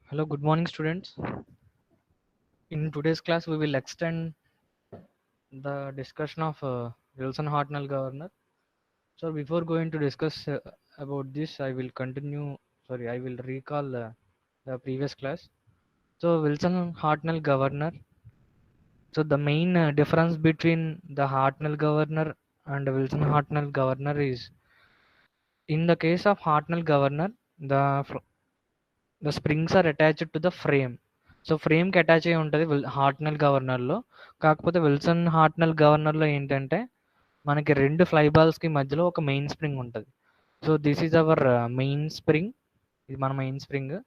Hello, good morning, students. In today's class, we will extend the discussion of Wilson Hartnell governor. So, before going to discuss about this, I will continue. Sorry, I will recall the previous class. So, Wilson Hartnell governor. So, the main difference between the Hartnell governor and Wilson Hartnell governor is, in the case of Hartnell governor, the springs are attached to the frame. So ఫ్రేమ్కి attach అయి ఉంటుంది హార్ట్నల్ గవర్నర్లో. కాకపోతే Wilson Hartnell గవర్నర్లో ఏంటంటే మనకి రెండు fly బాల్స్కి మధ్యలో ఒక మెయిన్ స్ప్రింగ్ ఉంటుంది. So this is our main spring. ఇది మన main spring.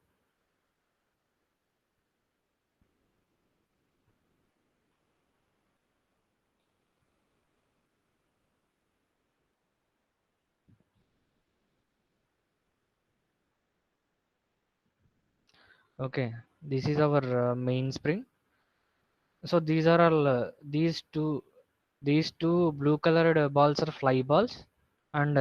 Okay, this is our main spring. So these are all these two blue coloured balls are fly balls and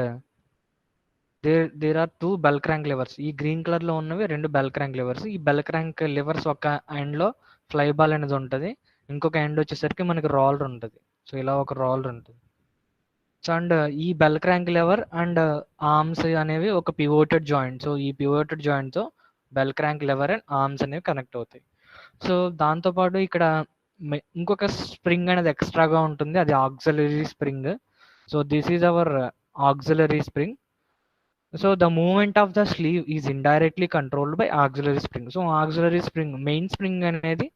there are two bell crank levers. ఈ green colour లో ఉన్నవి రెండు bell crank levers. ఈ bell crank levers ఒక end లో fly ball అనేది ఉంటుంది, ఇంకొక ఎండ్ వచ్చేసరికి మనకి రోలర్ ఉంటుంది. సో ఇలా ఒక రోలర్ ఉంటుంది. సో అండ్ ఈ bell crank lever and arms అనేవి ఒక పివోటెడ్ జాయింట్. సో ఈ పివోటెడ్ జాయింట్ తో bell crank lever and arms అనేవి కనెక్ట్ అవుతాయి. సో దాంతోపాటు ఇక్కడ ఇంకొక స్ప్రింగ్ అనేది ఎక్స్ట్రాగా ఉంటుంది, అది auxiliary spring. So this is our auxiliary spring. So the movement of the sleeve is indirectly controlled by auxiliary spring. So auxiliary spring, main spring అనేది,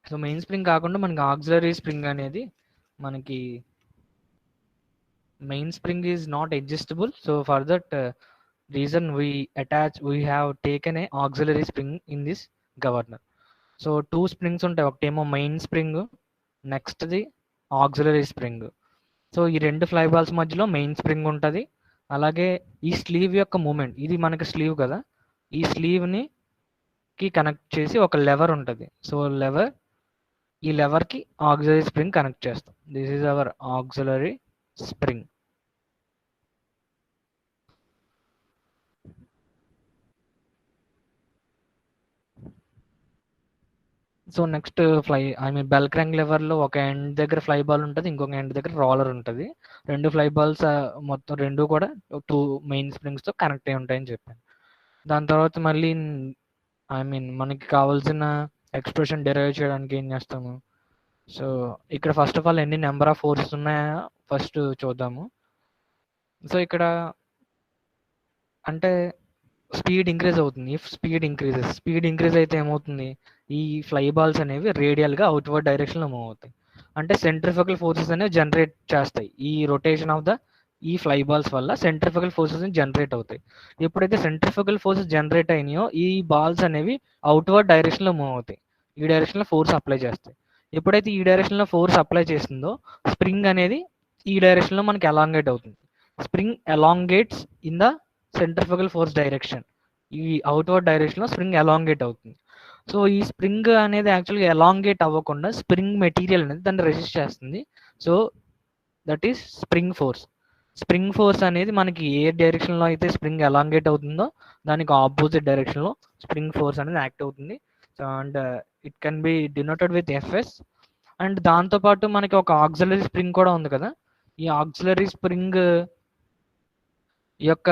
సో మెయిన్ స్ప్రింగ్ కాకుండా మనకి ఆక్సిలరీ స్ప్రింగ్ అనేది మనకి main spring is not adjustable. So for that reason we have taken a auxiliary spring in this governor. So two springs ఉంటాయి, ఒకటేమో main spring, next the auxiliary spring. So ఈ రెండు fly balls మధ్యలో main spring ఉంటుంది. అలాగే ఈ slew యొక్క moment, ఇది మనకి స్లీవ్ కదా, ఈ స్లీవ్ని కనెక్ట్ చేసి ఒక లెవర్ ఉంటుంది. సో ఈ లెవర్కి ఆక్సిలరీ స్ప్రింగ్ కనెక్ట్ చేస్తాం. This is our auxiliary spring. So next bell crank లెవర్లో ఒక ఎండ్ దగ్గర ఫ్లై బాల్ ఉంటుంది, ఇంకొక ఎండ్ దగ్గర రోలర్ ఉంటుంది. రెండు ఫ్లై బాల్స్ మొత్తం రెండు కూడా టూ మెయిన్ స్ప్రింగ్స్తో కనెక్ట్ అయి ఉంటాయని చెప్పాను. దాని తర్వాత మళ్ళీ మనకి కావాల్సిన ఎక్స్ప్రెషన్ డెరైవ్ చేయడానికి ఏం చేస్తాము. సో ఇక్కడ ఫస్ట్ ఆఫ్ ఆల్ ఎన్ని నెంబర్ ఆఫ్ ఫోర్సెస్ ఉన్నాయో ఫస్ట్ చూద్దాము. సో ఇక్కడ అంటే స్పీడ్ ఇంక్రీజ్ అవుతుంది. ఇఫ్ స్పీడ్ ఇంక్రీజ్ అయితే ఏమవుతుంది, ఈ ఫ్లై బాల్స్ అనేవి రేడియల్గా అవుట్వర్డ్ డైరెక్షన్లో మూవ్ అవుతాయి. అంటే సెంట్రిఫికల్ ఫోర్సెస్ అనేవి జనరేట్ చేస్తాయి. ఈ రొటేషన్ ఆఫ్ ఈ ఫ్లై బాల్స్ వల్ల సెంట్రిఫికల్ ఫోర్సెస్ జనరేట్ అవుతాయి. ఎప్పుడైతే సెంట్రిఫికల్ ఫోర్సెస్ జనరేట్ అయినాయో ఈ బాల్స్ అనేవి అవుట్వర్డ్ డైరెక్షన్లో మూవ్ అవుతాయి. ఈ డైరెక్షన్లో ఫోర్స్ అప్లై చేస్తాయి. ఎప్పుడైతే ఈ డైరెక్షన్లో ఫోర్స్ అప్లై చేస్తుందో స్ప్రింగ్ అనేది ఈ డైరెక్షన్లో మనకి ఎలాంగేట్ అవుతుంది. Spring elongates in the centrifugal force direction. ఈ అవుట్వర్డ్ డైరెక్షన్లో స్ప్రింగ్ ఎలాంగేట్ అవుతుంది. సో ఈ స్ప్రింగ్ అనేది యాక్చువల్గా ఎలాంగేట్ అవ్వకుండా స్ప్రింగ్ మెటీరియల్ అనేది దాన్ని రెసిస్ట్ చేస్తుంది. So that is spring force. Spring force అనేది మనకి ఏ డైరెక్షన్లో అయితే స్ప్రింగ్ ఎలాంగేట్ అవుతుందో దానికి ఆపోజిట్ డైరెక్షన్లో స్ప్రింగ్ ఫోర్స్ అనేది యాక్ట్ అవుతుంది. So and it can be denoted with FS. And దాంతోపాటు మనకి ఒక ఆక్సిలరీ స్ప్రింగ్ కూడా ఉంది కదా. ఈ ఆక్సిలరీ స్ప్రింగ్ యొక్క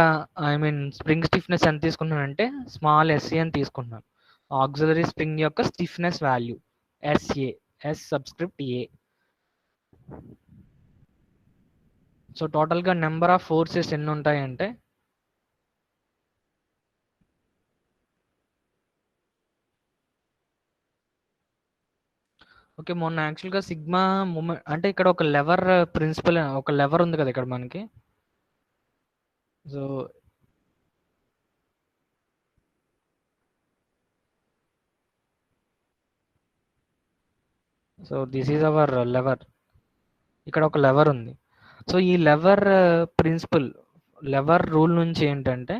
స్ప్రింగ్ స్టిఫ్నెస్ ఎంత తీసుకున్నానంటే స్మాల్ ఎస్ఏ అని తీసుకున్నాను. ఆక్సిలరీ స్ప్రింగ్ యొక్క stiffness value SA, S subscript A. So టోటల్గా నెంబర్ ఆఫ్ ఫోర్సెస్ ఎన్ని ఉంటాయంటే ఓకే, మొన్న యాక్చువల్గా సిగ్మా మూమెంట్ అంటే ఇక్కడ ఒక లెవర్ ప్రిన్సిపల్, ఒక లెవర్ ఉంది కదా ఇక్కడ మనకి. So this is hour lever. ఇక్కడ ఒక లెవర్ ఉంది. సో ఈ లెవర్ ప్రిన్సిపల్, లెవర్ రూల్ నుంచి ఏంటంటే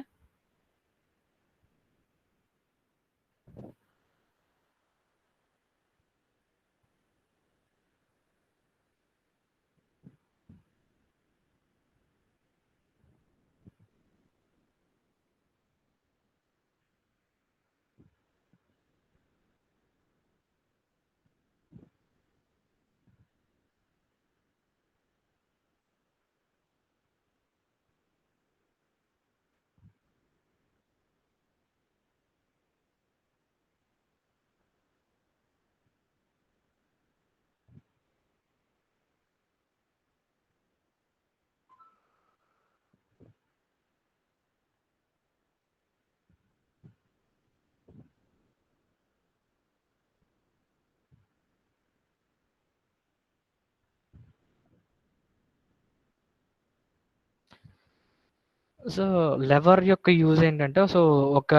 సో, లెవర్ యొక్క యూజ్ ఏంటంటే, సో, ఒక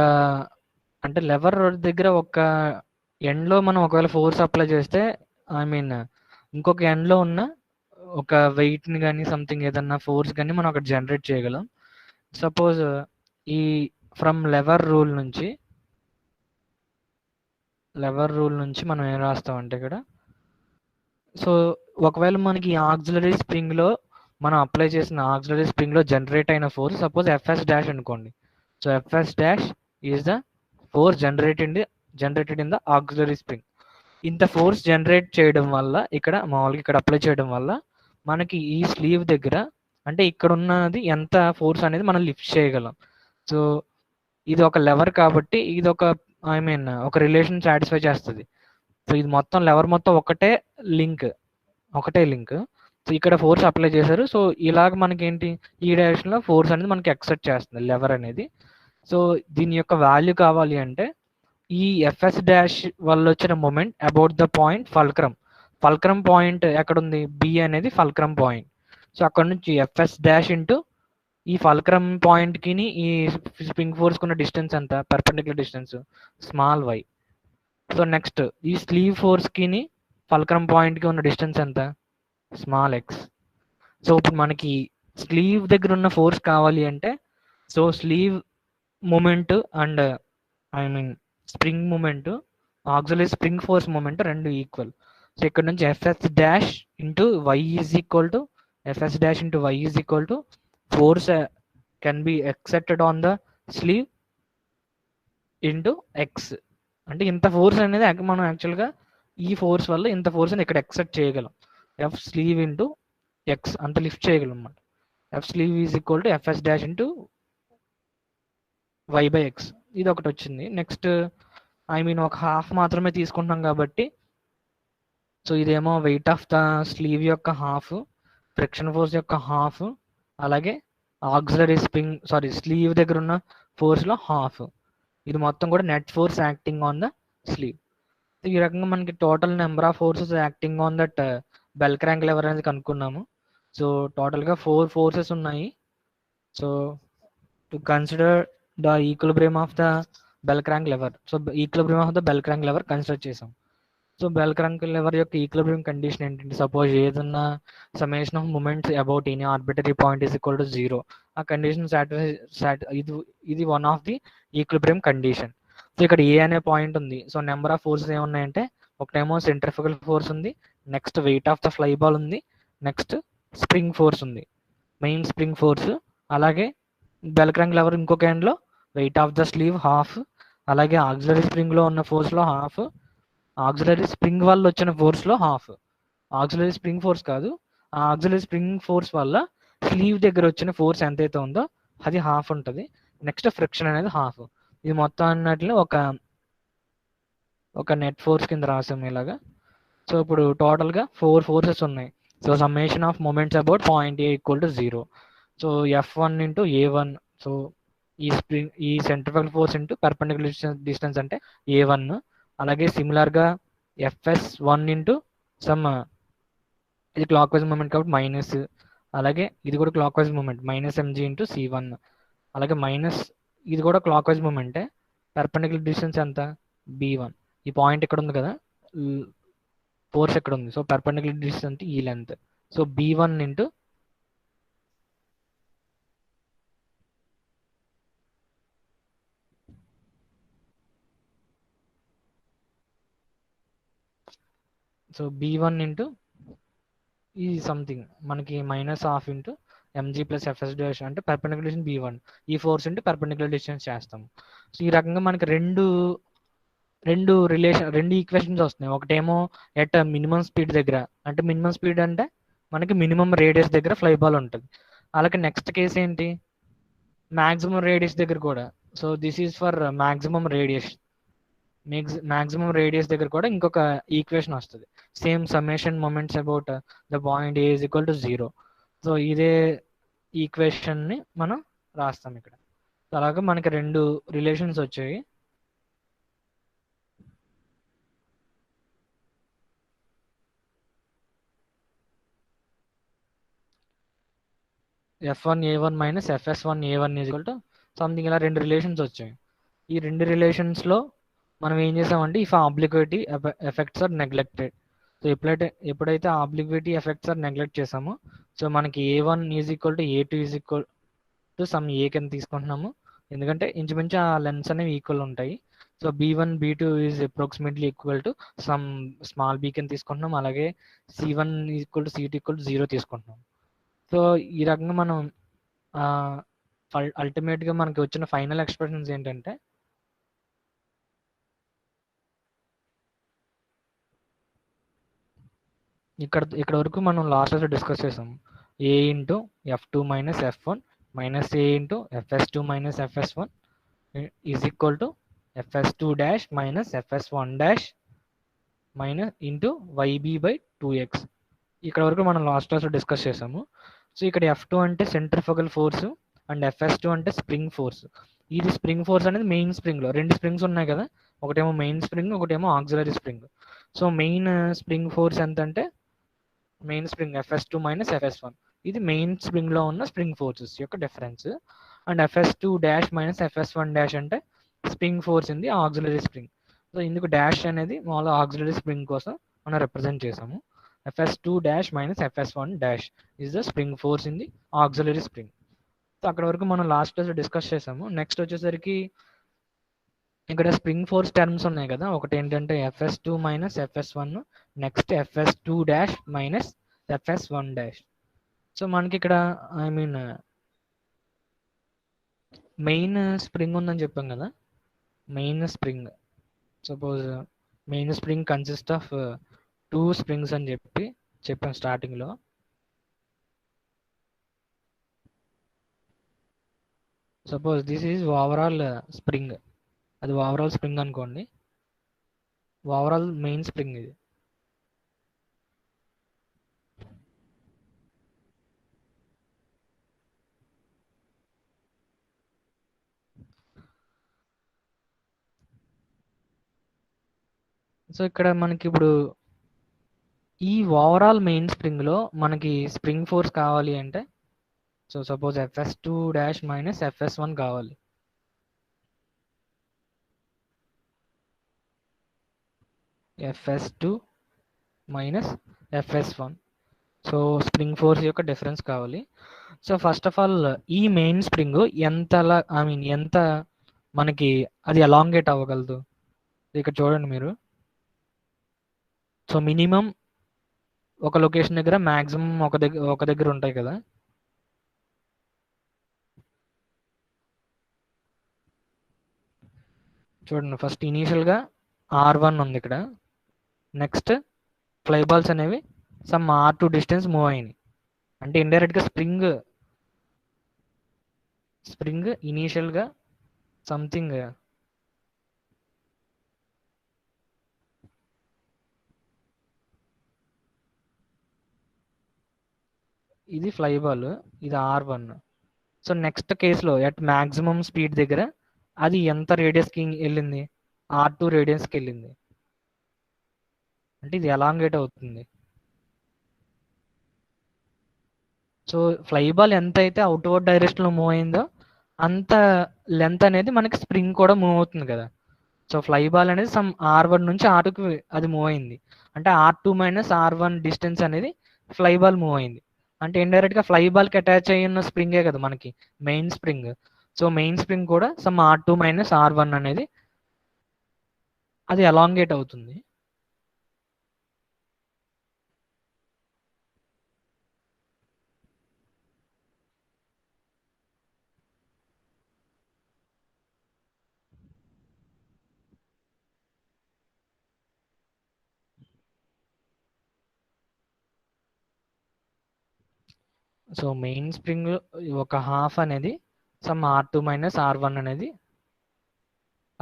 అంటే లెవర్ దగ్గర ఒక ఎండ్‌లో మనం ఒకవేళ ఫోర్స్ అప్లై చేస్తే, ఐ మీన్ ఇంకొక ఎండ్‌లో ఉన్న ఒక వెయిట్‌ని గాని, సంథింగ్ ఏదన్నా ఫోర్స్ గాని మనం అక్కడ జనరేట్ చేయగలం. సపోజ్ ఈ ఫ్రమ్ లెవర్ రూల్ నుంచి మనం ఏం రాస్తామంటే ఇక్కడ, సో, ఒకవేళ మనకి ఆక్సిలరీ స్ప్రింగ్‌లో మనం అప్లై చేసిన ఆక్సిలరీ స్ప్రింగ్‌లో జనరేట్ అయిన ఫోర్స్ సపోజ్ ఎఫ్ఎస్ డాష్ అనుకోండి. So, FS dash is the force generated in the auxiliary spring. ఇంత ఫోర్స్ జనరేట్ చేయడం వల్ల ఇక్కడ మామూలుగా ఇక్కడ అప్లై చేయడం వల్ల మనకి ఈ స్లీవ్ దగ్గర అంటే ఇక్కడ ఉన్నది ఎంత ఫోర్స్ అనేది మనం లిఫ్ట్ చేయగలం. సో, ఇది ఒక లెవర్ కాబట్టి ఇది ఒక ఐ మీన్ ఒక రిలేషన్ సాటిస్ఫై చేస్తది. సో, ఇది మొత్తం లెవర్ మొత్తం లింక్. ఒకటే లింక్. సో, ఇక్కడ ఫోర్స్ అప్లై చేశారు. సో, ఇలాగ మనకేంటి ఈ డైరెక్షన్‌లో ఫోర్స్ అనేది మనకి ఎక్సర్ట్ చేస్తుంది లెవర్ అనేది. సో, దీని యొక్క వాల్యూ కావాలి అంటే ఈ ఎఫ్ఎస్ డాష్ వల్ల వచ్చిన moment about the point fulcrum. Fulcrum point ఎక్కడుంది? బి అనేది ఫల్క్రమ్ పాయింట్. సో, అక్కడ నుంచి ఎఫ్ఎస్ డాష్ ఇంటూ ఈ ఫల్క్రమ్ పాయింట్‌కిని ఈ స్ప్రింగ్ ఫోర్స్‌కున్న డిస్టెన్స్ ఎంత? Perpendicular distance small y. So, next ఈ స్లీవ్ ఫోర్స్‌కిని ఫల్క్రమ్ పాయింట్‌కి ఉన్న డిస్టెన్స్ ఎంత? Small X. సో, ఇప్పుడు మనకి స్లీవ్ దగ్గర ఉన్న ఫోర్స్ కావాలి అంటే so, sleeve moment and I mean spring moment, auxiliary spring force moment 2 equal. So, ఇక్కడ నుంచి FS dash into y is equal to force can be accepted on the sleeve into x. అంటే ఇంత force అనేది మనం యాక్చువల్‌గా ఈ force వల్ల ఇంత ఫోర్స్ అని ఇక్కడ ఎక్సెప్ట్ చేయగలం. ఎఫ్ స్లీవ్ ఇంటూ ఎక్స్ అంత లిఫ్ట్ చేయగలం అన్నమాట. F sleeve is equal to FS dash into y by x. ఇది ఒకటి వచ్చింది. నెక్స్ట్ ఐ మీన్ ఒక హాఫ్ మాత్రమే తీసుకుంటున్నాం కాబట్టి సో, ఇదేమో వెయిట్ ఆఫ్ ద స్లీవ్ యొక్క హాఫ్, ఫ్రిక్షన్ ఫోర్స్ యొక్క హాఫ్, అలాగే స్లీవ్ దగ్గర ఉన్న ఫోర్స్‌లో హాఫ్. ఇది మొత్తం కూడా net force acting on the sleeve. ఈ రకంగా మనకి total number of forces acting on that bell crank lever అనేది కనుక్కున్నాము. సో, టోటల్‌గా 4 ఫోర్సెస్ ఉన్నాయి. So, to consider the equilibrium of the bell crank lever. So, equilibrium of the bell crank lever consider చేసాం. So, bell crank lever యొక్క equilibrium condition ఏంటంటే suppose ఏదన్నా summation of moments about any arbitrary point is equal to 0. ఆ condition ఇది one of the equilibrium condition. So, ఇక్కడ A అనే point ఉంది. So, number of forces ఏమున్నాయంటే ఒకటేమో సెంట్రిఫ్యూగల్ ఫోర్స్ ఉంది, next wait of the fly ball ఉంది, next spring force ఉంది, main spring force. అలాగే బెల్ క్రాంక్ లెవర్ ఇంకొక ఎండ్‌లో wait of the slew half, అలాగే ఆక్సిలరీ స్ప్రింగ్‌లో ఉన్న ఫోర్స్‌లో హాఫ్, ఆక్సిలరీ స్ప్రింగ్ వల్ల వచ్చిన ఫోర్స్‌లో హాఫ్. ఆక్సిలరీ స్ప్రింగ్ ఫోర్స్ కాదు. ఆ ఆక్సిలరీ స్ప్రింగ్ ఫోర్స్ వల్ల స్లీవ్ దగ్గర వచ్చిన ఫోర్స్ ఎంతైతే ఉందో అది హాఫ్ ఉంటది. నెక్స్ట్ ఫ్రిక్షన్ అనేది హాఫ్. ఇది మొత్తం అన్నట్లు ఒక నెట్ ఫోర్స్ కింద రాసాము ఇలాగా. సో, ఇప్పుడు టోటల్‌గా 4 ఫోర్సెస్ ఉన్నాయి. So, summation of moments about point A equal to 0. So, F1 into A1. So, ఈ centrifugal force into perpendicular distance అంటే A1. అలాగే సిమిలర్‌గా Fs1 ఇంటూ సమ్ ఇది క్లాక్ వైజ్ మూమెంట్ కాబట్టి మైనస్, అలాగే ఇది కూడా clockwise moment -mg into C1. అలాగే ఇది కూడా క్లాక్ వైజ్ మూమెంటే. పర్పెండిక్యులర్ డిస్టెన్స్ ఎంత? B1. ఈ పాయింట్ ఇక్కడ ఉంది కదా, ఫోర్స్ ఎక్కడ ఉంది. సో, పర్పెండిక్యులర్ డిస్టెన్స్ అంటే ఈ length. So, B1 into B1 into ఈ సంథింగ్ మనకి -1/2 into mg plus FS dash అంటే పర్పెండిక్యులర్ డిస్టెన్స్ B1. ఈ ఫోర్స్ ఇంటూ పర్పెండిక్యులర్ డిస్టెన్స్ చేస్తాము. సో, ఈ రకంగా మనకి రెండు ఈక్వేషన్స్ వస్తున్నాయి. ఒకటేమో ఎట్ మినిమం స్పీడ్ దగ్గర, అంటే మినిమం స్పీడ్ అంటే మనకి మినిమం రేడియస్ దగ్గర ఫ్లై బాల్ ఉంటుంది. అలాగే నెక్స్ట్ కేసు ఏంటి? మాక్సిమం రేడియస్ దగ్గర కూడా. So, this is for maximum radius. Maximum radius దగ్గర కూడా ఇంకొక ఈక్వేషన్ వస్తుంది. Same summation moments about the point A is equal to 0. So, ఇదే ఈక్వేషన్ని మనం రాస్తాం ఇక్కడ. అలాగే మనకి 2 రిలేషన్స్ వచ్చాయి. F1A1 minus FS1A1 equal to something ఇలా 2 రిలేషన్స్ వచ్చాయి. ఈ 2 రిలేషన్స్లో మనం ఏం చేసామంటే if obliquity effects are neglected. So ఎప్పుడైతే ఆబ్లిక్విటీ ఎఫెక్ట్స్ ఆర్ నెగ్లెక్ట్ చేసామో సో మనకి A1 is equal to A2 is equal to some A కింద తీసుకుంటున్నాము, ఎందుకంటే ఇంచుమించు ఆ లెన్స్ అనేవి ఈక్వల్ ఉంటాయి. So B1 B2 is approximately equal to some small B కింద తీసుకుంటున్నాం, అలాగే C1 equal to C2 equal to 0 తీసుకుంటున్నాం. సో ఈ రకంగా మనం అల్టిమేట్గా మనకి వచ్చిన ఫైనల్ ఎక్స్ప్రెషన్స్ ఏంటంటే ఇక్కడ వరకు మనం లాస్ట్ డిస్కస్ చేసాం. A into F2 minus F1 minus A into FS2 minus FS1 is equal to FS2 dash minus FS1 dash minus into YB by 2X. ఇక్కడ వరకు మనం లాస్ట్ క్లాస్లో డిస్కస్ చేసాము. సో ఇక్కడ F2 అంటే సెంట్రిఫ్యూగల్ ఫోర్స్ అండ్ FS2 అంటే spring force. ఇది spring force అనేది మెయిన్ స్ప్రింగ్లో 2 స్ప్రింగ్స్ ఉన్నాయి కదా, ఒకటేమో మెయిన్ స్ప్రింగ్, ఒకటేమో auxiliary spring. So main spring force ఎంత అంటే main spring FS2 minus FS1, ఇది మెయిన్ స్ప్రింగ్లో ఉన్న స్ప్రింగ్ ఫోర్సెస్ యొక్క difference. And FS2 dash minus FS1 dash అంటే spring force in the auxiliary spring. So ఇందుకు డాష్ అనేది మామూలుగా ఆక్సిలరీ స్ప్రింగ్ కోసం మనం రిప్రజెంట్ చేసాము. FS2 dash minus FS1 dash is the spring force in the auxiliary spring. So అక్కడ వరకు మనం లాస్ట్ క్లాస్లో డిస్కస్ చేసాము. నెక్స్ట్ వచ్చేసరికి ఇక్కడ స్ప్రింగ్ ఫోర్స్ టర్మ్స్ ఉన్నాయి కదా, ఒకటి ఏంటంటే FS2 minus FS1, next FS2 dash minus FS1 dash. So మనకి ఇక్కడ ఐ మీన్ మెయిన్ స్ప్రింగ్ ఉందని చెప్పాం కదా, main spring suppose main spring consist of 2 springs అని చెప్పాం స్టార్టింగ్లో. Suppose this is overall spring, అది ఓవరాల్ స్ప్రింగ్ అనుకోండి, ఓవరాల్ మెయిన్ స్ప్రింగ్ ఇది. సో ఇక్కడ మనకి ఇప్పుడు ఈ ఓవరాల్ మెయిన్ స్ప్రింగ్లో మనకి స్ప్రింగ్ ఫోర్స్ కావాలి అంటే so suppose FS2 dash minus FS1 కావాలి. FS2 minus FS1, so spring force యొక్క డిఫరెన్స్ కావాలి. సో ఫస్ట్ ఆఫ్ ఆల్ ఈ మెయిన్ స్ప్రింగ్ ఎంతలా ఐ మీన్ ఎంత మనకి అది అలాంగేట్ అవ్వగలదు ఇక్కడ చూడండి మీరు. సో మినిమం ఒక లొకేషన్ దగ్గర మ్యాక్సిమం ఒక దగ్గర ఉంటాయి కదా. చూడండి ఫస్ట్ ఇనీషియల్గా R1 ఉంది ఇక్కడ, నెక్స్ట్ ఫ్లై బాల్స్ అనేవి సమ్ R2 డిస్టెన్స్ మూవ్ అయినాయి, అంటే ఇండైరెక్ట్గా స్ప్రింగ్ ఇనీషియల్గా సంథింగ్ ఇది ఫ్లై బాల్, ఇది R1. సో నెక్స్ట్ కేసులో ఎట్ మ్యాక్సిమం స్పీడ్ దగ్గర అది ఎంత రేడియస్కి వెళ్ళింది, R2 రేడియస్కి వెళ్ళింది, అంటే ఇది ఎలాంగేట్ అవుతుంది. సో ఫ్లై బాల్ ఎంత అయితే అవుట్వర్డ్ డైరెక్షన్లో మూవ్ అయిందో అంత లెంత్ అనేది మనకి స్ప్రింగ్ కూడా మూవ్ అవుతుంది కదా. సో ఫ్లై బాల్ అనేది సమ్ R1 నుంచి R2కి అది మూవ్ అయింది, అంటే R2 మైనస్ R1 డిస్టెన్స్ అనేది ఫ్లై బాల్ మూవ్ అయింది, అంటే ఇండైరెక్ట్గా ఫ్లై బాల్కి అటాచ్ అయ్యి ఉన్న స్ప్రింగే కదా మనకి main spring. So main spring కూడా సమ్ R2 మైనస్ R1 అనేది అది అలాంగేట్ అవుతుంది. సో మెయిన్ స్ప్రింగ్ ఒక హాఫ్ అనేది సమ్ R2 మైనస్ R1 అనేది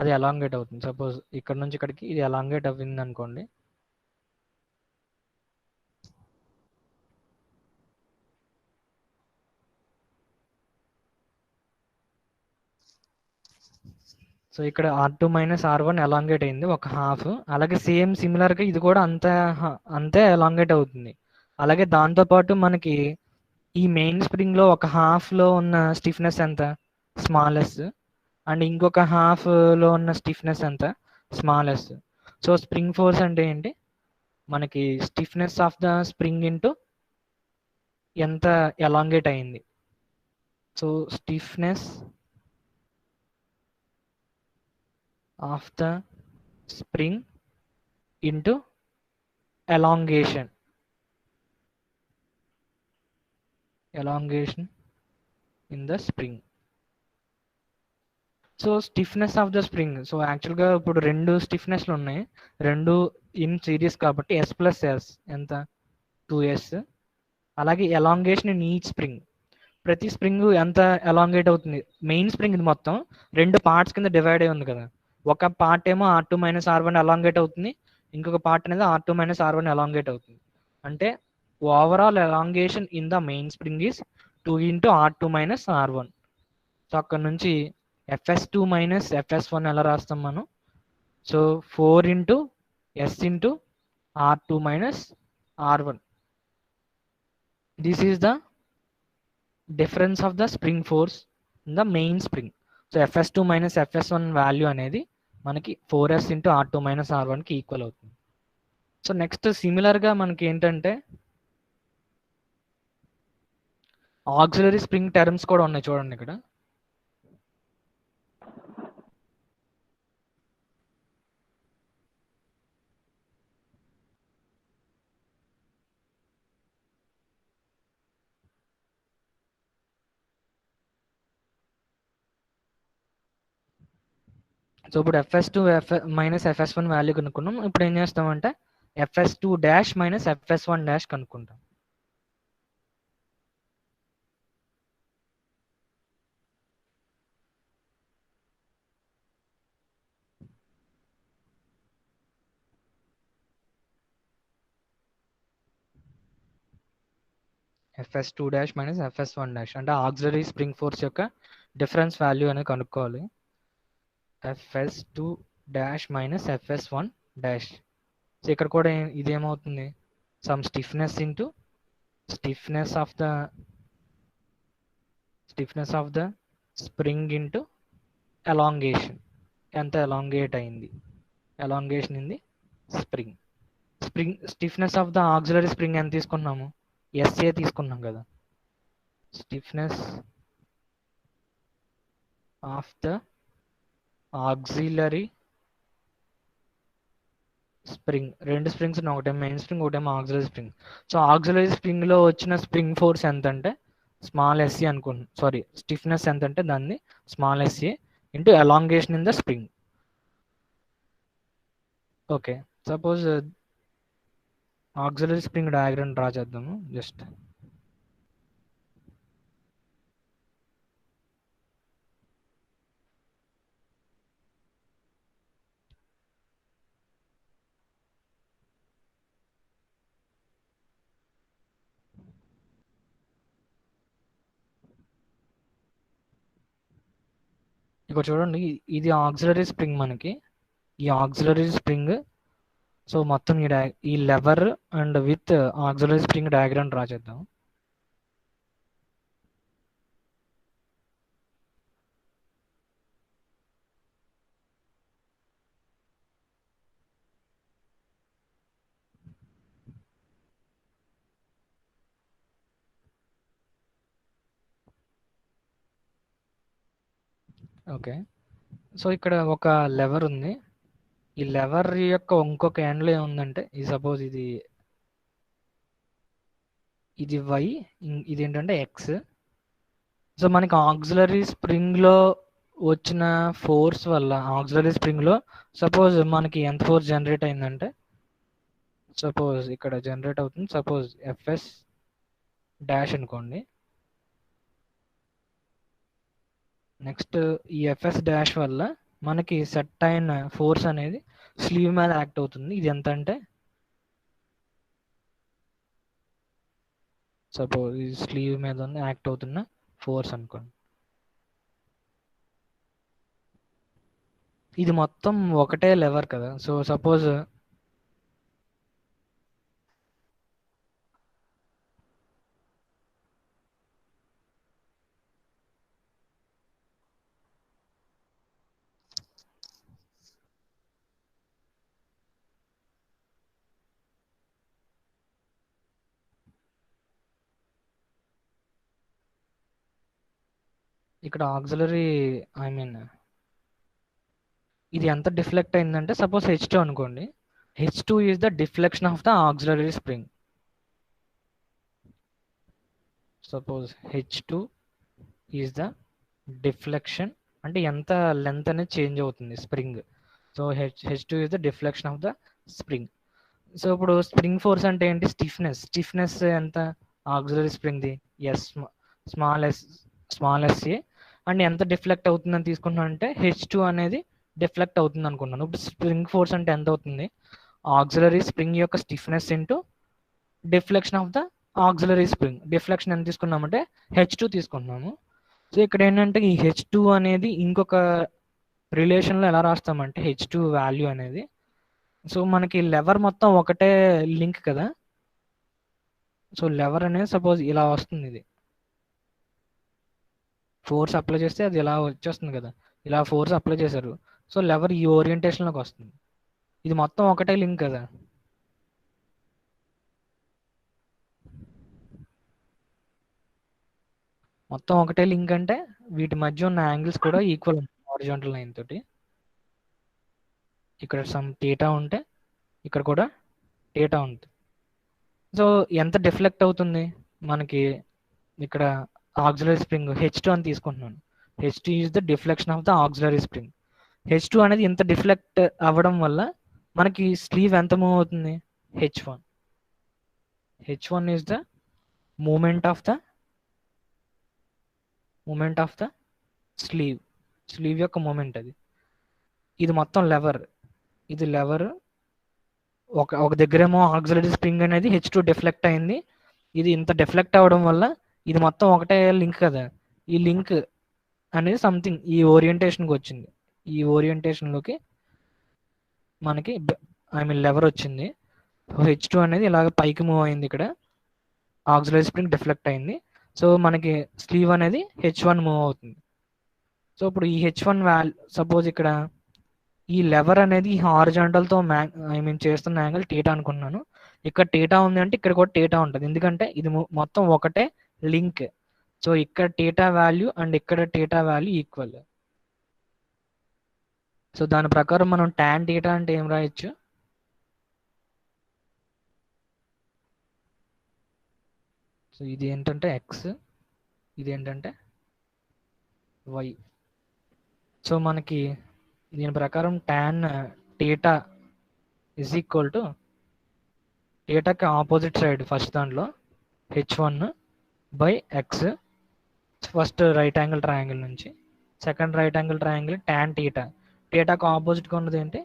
అది అలాంగేట్ అవుతుంది. సపోజ్ ఇక్కడ నుంచి ఇక్కడికి ఇది అలాంగేట్ అవ్వింది అనుకోండి. సో ఇక్కడ R2 మైనస్ R1 అలాంగేట్ అయింది ఒక హాఫ్, అలాగే సేమ్ సిమిలర్గా ఇది కూడా అంతే అలాంగేట్ అవుతుంది. అలాగే దాంతోపాటు మనకి ఈ మెయిన్ స్ప్రింగ్ లో ఒక హాఫ్ లో ఉన్న స్టిఫ్నెస్ ఎంత, స్మాలెస్ట్, అండ్ ఇంకొక హాఫ్ లో ఉన్న స్టిఫ్నెస్ ఎంత, స్మాలెస్ట్. సో స్ప్రింగ్ ఫోర్స్ అంటే ఏంటి, మనకి stiffness of the spring into ఎంత ఎలాంగేట్ అయింది. So stiffness of the spring into elongation in the spring. So stiffness of the spring, so యాక్చువల్గా ఇప్పుడు రెండు స్టిఫ్నెస్లు ఉన్నాయి, రెండు ఇన్ సిరీస్ కాబట్టి ఎస్ ప్లస్ ఎస్ ఎంత, 2s. అలాగే ఎలాంగేషన్ ఇన్ ఈచ్ స్ప్రింగ్, ప్రతి స్ప్రింగ్ ఎంత ఎలాంగేట్ అవుతుంది, మెయిన్ స్ప్రింగ్ ఇది మొత్తం రెండు పార్ట్స్ కింద డివైడ్ అయి ఉంది కదా, ఒక పార్ట్ ఏమో R2 - R1 ఎలాంగేట్ అవుతుంది, ఇంకొక పార్ట్ అనేది R2 - R1 ఎలాంగేట్ అవుతుంది. అంటే overall elongation in the main spring is 2 × R2 - R1. So అక్కడ నుంచి FS2 - FS1 ఎలా రాస్తాం మనం, so 4 × S × R2 - R1. This is the difference of the spring force in the main spring. So FS2 - FS1 value అనేది మనకి 4S × R2 - R1కి equal అవుతుంది. So next సిమిలర్గా మనకి ఏంటంటే ఆక్సిలరీ స్ప్రింగ్ టర్మ్స్ కూడా ఉన్నాయి చూడండి ఇక్కడ. సో ఇప్పుడు FS2 - FS1 వాల్యూ కనుక్కున్నాం. ఇప్పుడు ఏం చేస్తామంటే FS2 డాష్ - FS1 డాష్ కనుక్కుంటాం. FS2 డాష్ - FS1 డాష్ అంటే ఆక్సిలరీ స్ప్రింగ్ ఫోర్స్ యొక్క డిఫరెన్స్ వాల్యూ అనేది కనుక్కోవాలి. FS2 dash - FS1 dash. So ఇక్కడ కూడా ఇదేమవుతుంది, some stiffness into stiffness of the spring into elongation, ఎంత ఎలాంగేట్ అయింది, elongation in the spring. Stiffness of the auxiliary spring ఎంత తీసుకున్నాము, SA తీసుకున్నాం కదా. Stiffness of the auxiliary spring, రెండు స్ప్రింగ్స్ ఉన్నాయి, ఒకటేమో మెయిన్ స్ప్రింగ్, ఒకటేమో auxiliary spring. So auxiliary spring లో వచ్చిన స్ప్రింగ్ ఫోర్స్ ఎంత అంటే స్మాల్ SC అనుకుంటున్నాం, సారీ స్టిఫ్నెస్ ఎంత అంటే దాన్ని small SC into elongation in the spring. Okay, suppose auxiliary spring diagram draw చేద్దాము జస్ట్. ఇక్కడ చూడండి, ఇది ఆక్సిలరీ స్ప్రింగ్ మనకి, ఈ ఆక్సిలరీ స్ప్రింగ్. సో మొత్తం ఈ lever and with auxiliary spring diagram draw చేద్దాం. ఓకే, సో ఇక్కడ ఒక లెవర్ ఉంది, ఈ లెవర్ యొక్క ఇంకొక ఎండ్లో ఏముందంటే ఈ సపోజ్ ఇది Y, ఇది ఏంటంటే X. సో మనకి ఆక్సిలరీ స్ప్రింగ్ లో వచ్చిన ఫోర్స్ వల్ల ఆక్సిలరీ స్ప్రింగ్ లో సపోజ్ మనకి ఎంత ఫోర్స్ జనరేట్ అయిందంటే, సపోజ్ ఇక్కడ జనరేట్ అవుతుంది, సపోజ్ FS డాష్ అనుకోండి. నెక్స్ట్ ఈ FS డాష్ వల్ల మనకి సెట్ అయిన ఫోర్స్ అనేది స్లీవ్ మీద యాక్ట్ అవుతుంది. ఇది ఎంత అంటే సపోజ్ ఈ స్లీవ్ మీద యాక్ట్ అవుతున్న ఫోర్స్ అనుకోండి. ఇది మొత్తం ఒకటే లెవర్ కదా. సో సపోజ్ ఇక్కడ ఆక్సిలరీ ఐ మీన్ ఇది ఎంత డిఫ్లెక్ట్ అయిందంటే సపోజ్ H2 అనుకోండి. H2 is the deflection of the auxiliary spring. Suppose H2 is the deflection అంటే ఎంత లెంత్ అనేది చేంజ్ అవుతుంది spring. So H2 is the deflection of the spring. So ఇప్పుడు spring force అంటే ఏంటి? స్టిఫ్నెస్ ఎంత ఆక్సిలరీ స్ప్రింగ్ది? S, small SA. అండ్ ఎంత డిఫ్లెక్ట్ అవుతుందని తీసుకున్నాను అంటే H2 అనేది డిఫ్లెక్ట్ అవుతుంది అనుకున్నాను. ఇప్పుడు స్ప్రింగ్ ఫోర్స్ అంటే ఎంత అవుతుంది? ఆక్సిలరీ స్ప్రింగ్ యొక్క stiffness into deflection of the auxiliary spring. Deflection ఎంత తీసుకున్నామంటే H2 తీసుకున్నాము. సో ఇక్కడ ఏంటంటే ఈ H2 అనేది ఇంకొక రిలేషన్లో ఎలా రాస్తామంటే H2 వాల్యూ అనేది, సో మనకి లెవర్ మొత్తం ఒకటే లింక్ కదా. సో లెవర్ అనేది సపోజ్ ఇలా వస్తుంది, ఇది ఫోర్స్ అప్లై చేస్తే అది ఇలా వచ్చేస్తుంది కదా, ఇలా ఫోర్స్ అప్లై చేశారు. సో లెవర్ ఈ ఓరియంటేషన్లోకి వస్తుంది. ఇది మొత్తం ఒకటే లింక్ కదా. మొత్తం ఒకటే లింక్ అంటే వీటి మధ్య ఉన్న యాంగిల్స్ కూడా ఈక్వల్ ఉంటాయి హారిజాంటల్ లైన్ తోటి. ఇక్కడ సమ్ థీటా ఉంటే ఇక్కడ కూడా థీటా ఉంటుంది. సో ఎంత డిఫ్లెక్ట్ అవుతుంది మనకి ఇక్కడ ఆక్సిలరీ స్ప్రింగ్ H2 అని తీసుకుంటున్నాను. H2 is the deflection of the auxiliary spring. H2 అనేది ఇంత డిఫ్లెక్ట్ అవ్వడం వల్ల మనకి స్లీవ్ ఎంత మూవ్ అవుతుంది? H1. H1 is the moment of the sleeve యొక్క మూమెంట్ అది. ఇది మొత్తం లెవర్, ఇది లెవర్. ఒక దగ్గరేమో ఆక్సిలరీ స్ప్రింగ్ అనేది H2 డిఫ్లెక్ట్ అయింది. ఇది ఇంత డిఫ్లెక్ట్ అవ్వడం వల్ల ఇది మొత్తం ఒకటే లింక్ కదా. ఈ లింక్ అనేది సంథింగ్ ఈ ఓరియంటేషన్కి వచ్చింది. ఈ ఓరియంటేషన్లోకి మనకి లెవర్ వచ్చింది. H2 అనేది ఇలాగ పైకి మూవ్ అయింది, ఇక్కడ ఆక్సిలరీ స్ప్రింగ్ డిఫ్లెక్ట్ అయింది. సో మనకి స్లీవ్ అనేది H1 మూవ్ అవుతుంది. సో ఇప్పుడు ఈ H1 సపోజ్ ఇక్కడ ఈ లెవర్ అనేది హారిజాంటల్తో చేస్తున్న యాంగిల్ టీటా అనుకున్నాను. ఇక్కడ టీటా ఉంది అంటే ఇక్కడ కూడా టీటా ఉంటుంది, ఎందుకంటే ఇది మొత్తం ఒకటే లింక్. సో ఇక్కడ టీటా వాల్యూ అండ్ ఇక్కడ టీటా వాల్యూ ఈక్వల్. సో దాని ప్రకారం మనం tan టీటా అంటే ఏం రాయొచ్చు? సో ఇది ఏంటంటే ఎక్స్, ఇది ఏంటంటే వై. సో మనకి దీని ప్రకారం tan theta is equal to టీటాకి ఆపోజిట్ సైడ్ ఫస్ట్ దాంట్లో H1 by X, first right angle triangle నుంచి second right angle triangle tan theta. టీటాకి ఆపోజిట్గా ఉన్నది ఏంటి?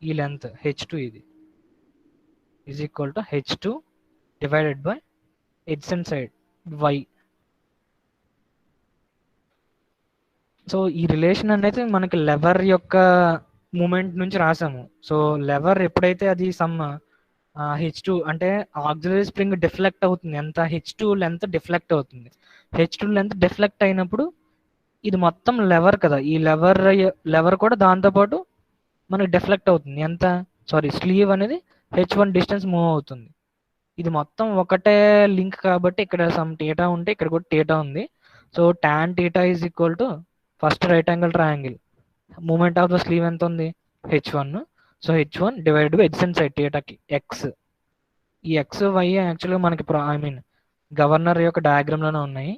ఈ లెంత్ H2, ఇది is equal to H2 divided by adjacent side y. So ఈ రిలేషన్ అనేది మనకి లెవర్ యొక్క మూమెంట్ నుంచి రాసాము. సో లెవర్ ఎప్పుడైతే అది సమ్ H2 అంటే ఆక్సిలరీ స్ప్రింగ్ డిఫ్లెక్ట్ అవుతుంది, ఎంత H2 లెంత్ డిఫ్లెక్ట్ అవుతుంది. H2 లెంత్ డిఫ్లెక్ట్ అయినప్పుడు ఇది మొత్తం లెవర్ కదా, ఈ లెవర్ కూడా దాంతోపాటు మనకి డిఫ్లెక్ట్ అవుతుంది. ఎంత? స్లీవ్ అనేది H1 డిస్టెన్స్ మూవ్ అవుతుంది. ఇది మొత్తం ఒకటే లింక్ కాబట్టి ఇక్కడ సమ్ టీటా ఉంటే ఇక్కడ కూడా టీటా ఉంది. So tan theta is equal to first right angle triangle moment of the sleeve ఎంత ఉంది? H1. So H1 divide by adjacent side టీటాకి ఎక్స్. ఈ ఎక్స్ వై యాక్చువల్గా మనకి గవర్నర్ యొక్క డయాగ్రామ్లోనే ఉన్నాయి.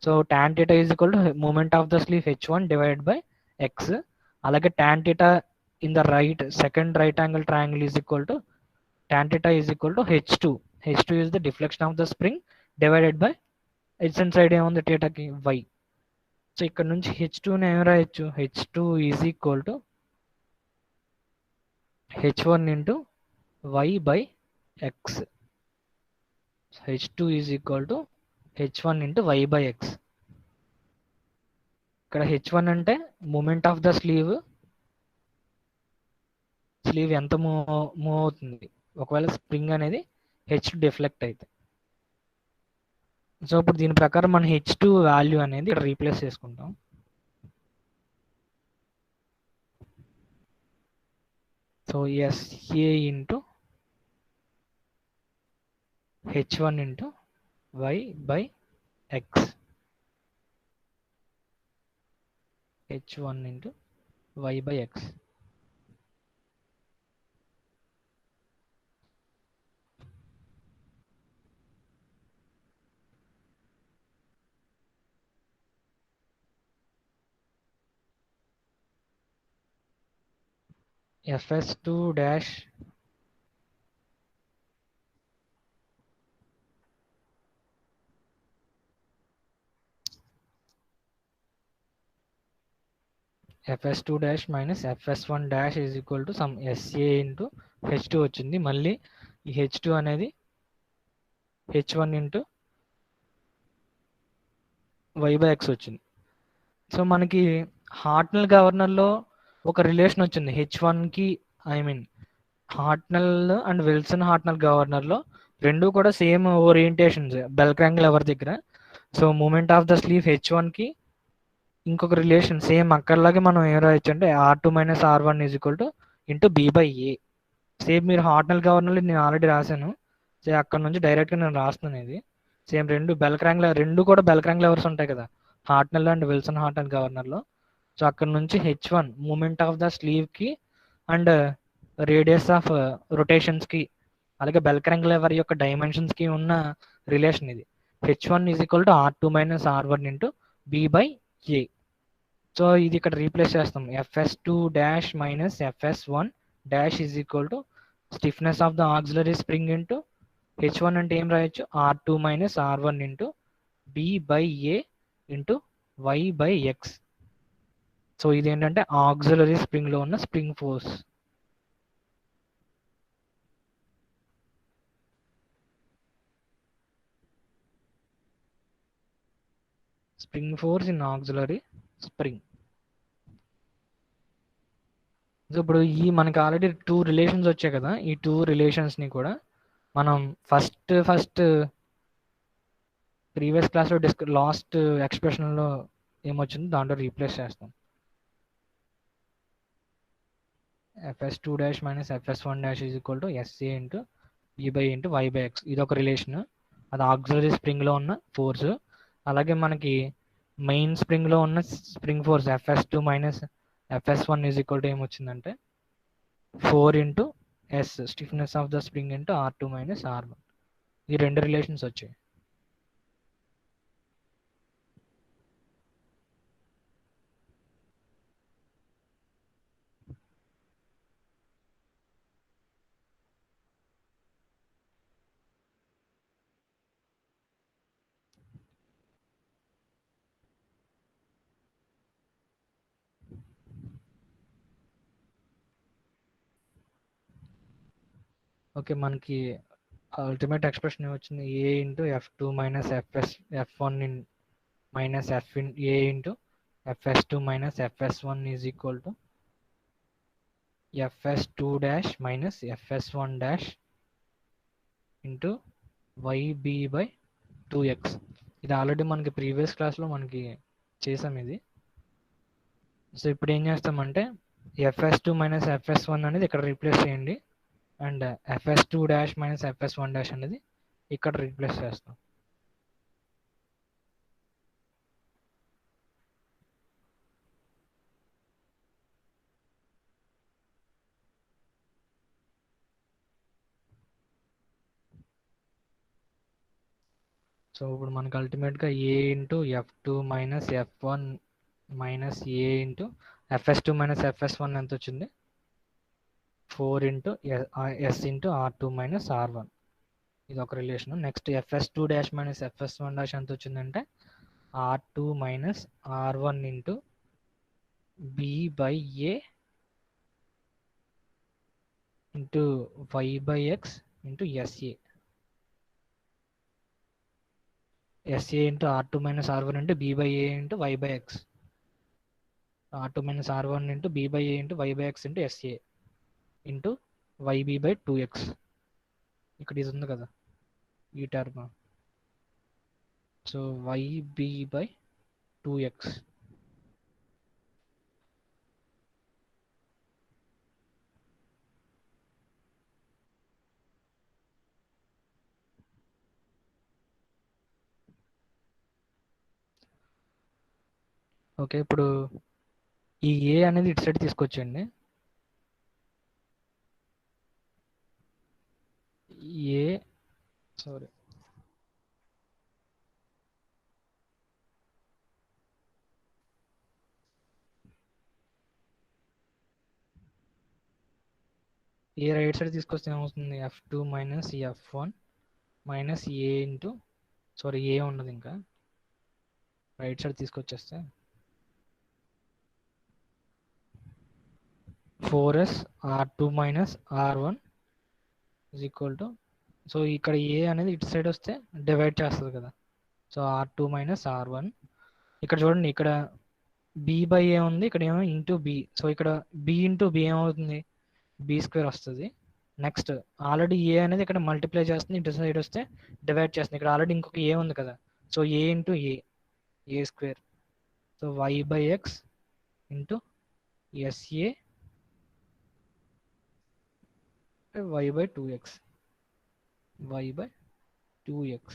So tan theta is equal to moment of the sleeve H1 divide by X. అలాగే tan theta in the second right angle triangle is equal to tan theta is equal to H2. H2 is the deflection of the spring divided by adjacent side ఏముంది టీటాకి? Why. So ఇక్కడ నుంచి H2ని ఏం రాయొచ్చు? H2 is equal to H1 into y by x. H2 is equal to H1 into y by x. ఇక్కడ H1 అంటే moment of the sleeve ఎంత move అవుతుంది ఒకవేళ స్ప్రింగ్ అనేది H2 డిఫ్లెక్ట్ అయితే. సో ఇప్పుడు దీని ప్రకారం మనం H2 వాల్యూ అనేది ఇక్కడ రీప్లేస్ చేసుకుంటాం. So SA into H1 into y by x. h1 into y by x. fs2 dash fs2 dash minus fs1 dash is equal to some sa into h2 వచ్చింది. మళ్ళీ ఈ h2 అనేది h1 into y by x వచ్చింది. So మనకి Hartnell గవర్నర్లో ఒక relation వచ్చింది h1కి, I mean Hartnell and Wilson Hartnell గవర్నర్లో రెండు కూడా same orientations bell crank lever దగ్గర. So moment of the sleeve h1కి ఇంకొక రిలేషన్ సేమ్ అక్కడలాగే మనం ఏం రాయొచ్చు అంటే r2 minus r1 is equal to into B by A. Same మీరు హార్ట్నల్ గవర్నర్లో నేను ఆల్రెడీ రాశాను. సో అక్కడ నుంచి డైరెక్ట్గా నేను రాస్తున్నాను ఇది. సేమ్ రెండు బెల్ క్రాంక్ రెండు కూడా బెల్ క్రాంక్ లెవర్స్ ఉంటాయి కదా హార్ట్నల్ అండ్ విల్సన్ హార్ట్నల్ గవర్నర్లో. సో అక్కడ నుంచి h1 మూమెంట్ ఆఫ్ ద స్లీవ్కి అండ్ రేడియస్ ఆఫ్ రొటేషన్స్కి అలాగే బెల్ క్రాంక్ లెవర్ యొక్క డైమెన్షన్స్కి ఉన్న రిలేషన్ ఇది. h1 is equal to r2 minus r1 into B by A. So ఇది ఇక్కడ రీప్లేస్ చేస్తాం. fs2 dash minus fs1 dash is equal to stiffness of the auxiliary spring into h1 అంటే ఏం రాయొచ్చు r2 minus r1 into B by A into y by x. So ఇదేంటంటే auxiliary స్ప్రింగ్లో ఉన్న spring force. Spring force in auxiliary spring. So ఇప్పుడు ఈ మనకి already 2 relations వచ్చాయి కదా, ఈ 2 రిలేషన్స్ని కూడా మనం ఫస్ట్ ప్రీవియస్ క్లాస్లో లాస్ట్ ఎక్స్ప్రెషన్లో ఏమొచ్చిందో దాంట్లో రీప్లేస్ చేస్తాం. fs2 dash minus fs1 dash is equal to sa into b by into y by x. ఇది ఒక రిలేషన్, అది ఆక్సిలరీ స్ప్రింగ్లో ఉన్న ఫోర్స్. అలాగే మనకి మెయిన్ స్ప్రింగ్లో ఉన్న spring force fs2 minus fs1 is equal to ఏమొచ్చిందంటే 4 into S stiffness of the spring into r2 minus r1. ఈ రెండు రిలేషన్స్ వచ్చాయి. ఓకే, మనకి అల్టిమేట్ ఎక్స్ప్రెషన్ ఏమొచ్చింది A into f2 minus f1 minus A into fs2 minus fs1 is equal to fs2 dash minus fs1 dash into yb by 2x. ఇది already మనకి previous క్లాస్లో మనకి చేసాం ఇది. సో ఇప్పుడు ఏం చేస్తామంటే fs2 మైనస్ fs1 అనేది ఇక్కడ రీప్లేస్ చేయండి and fs2 dash minus fs1 dash అనేది ఇక్కడ రీప్లేస్ చేస్తాం. సో ఇప్పుడు మనకి అల్టిమేట్గా A into f2 minus f1 minus A into fs2 minus fs1 ఎంత వచ్చింది 4 into yes into r2 minus r1. ఇది ఒక relation. Next fs2 dash minus fs1 dash ఎంత వచ్చిందంటే r2 minus r1 into b by A into y by x into sa. sa into r2 minus r1 into b by A into y by X. r2 minus r1 into b by A into y by x into sa into yb by 2x. ఇక్కడ ఇది ఉంది కదా ఈ term. So yb by 2x. Okay, ఇప్పుడు ఈ ఏ అనేది ఇటు side తీసుకొచ్చండి. A sorry A right side తీసుకొస్తే ఏమవుతుంది, F2 minus F1 minus A into sorry A ఉండదు ఇంకా, రైట్ సైడ్ తీసుకొచ్చేస్తే 4s R2 minus R1 is equal to, so ఇక్కడ ఏ అనేది ఇటు సైడ్ వస్తే డివైడ్ చేస్తుంది కదా, సో R2 మైనస్ R1. ఇక్కడ చూడండి, ఇక్కడ బి బై ఏ ఉంది, ఇక్కడ ఏమో ఇంటూ బి, సో ఇక్కడ బి ఇంటూ బి ఏమవుతుంది, బి స్క్వేర్ వస్తుంది. నెక్స్ట్ ఆల్రెడీ ఏ అనేది ఇక్కడ మల్టిప్లై చేస్తుంది, ఇటు సైడ్ వస్తే డివైడ్ చేస్తుంది, ఇక్కడ ఆల్రెడీ ఇంకొక ఏ ఉంది కదా, so A into A square, so y by x into SA y by 2x, y by 2x.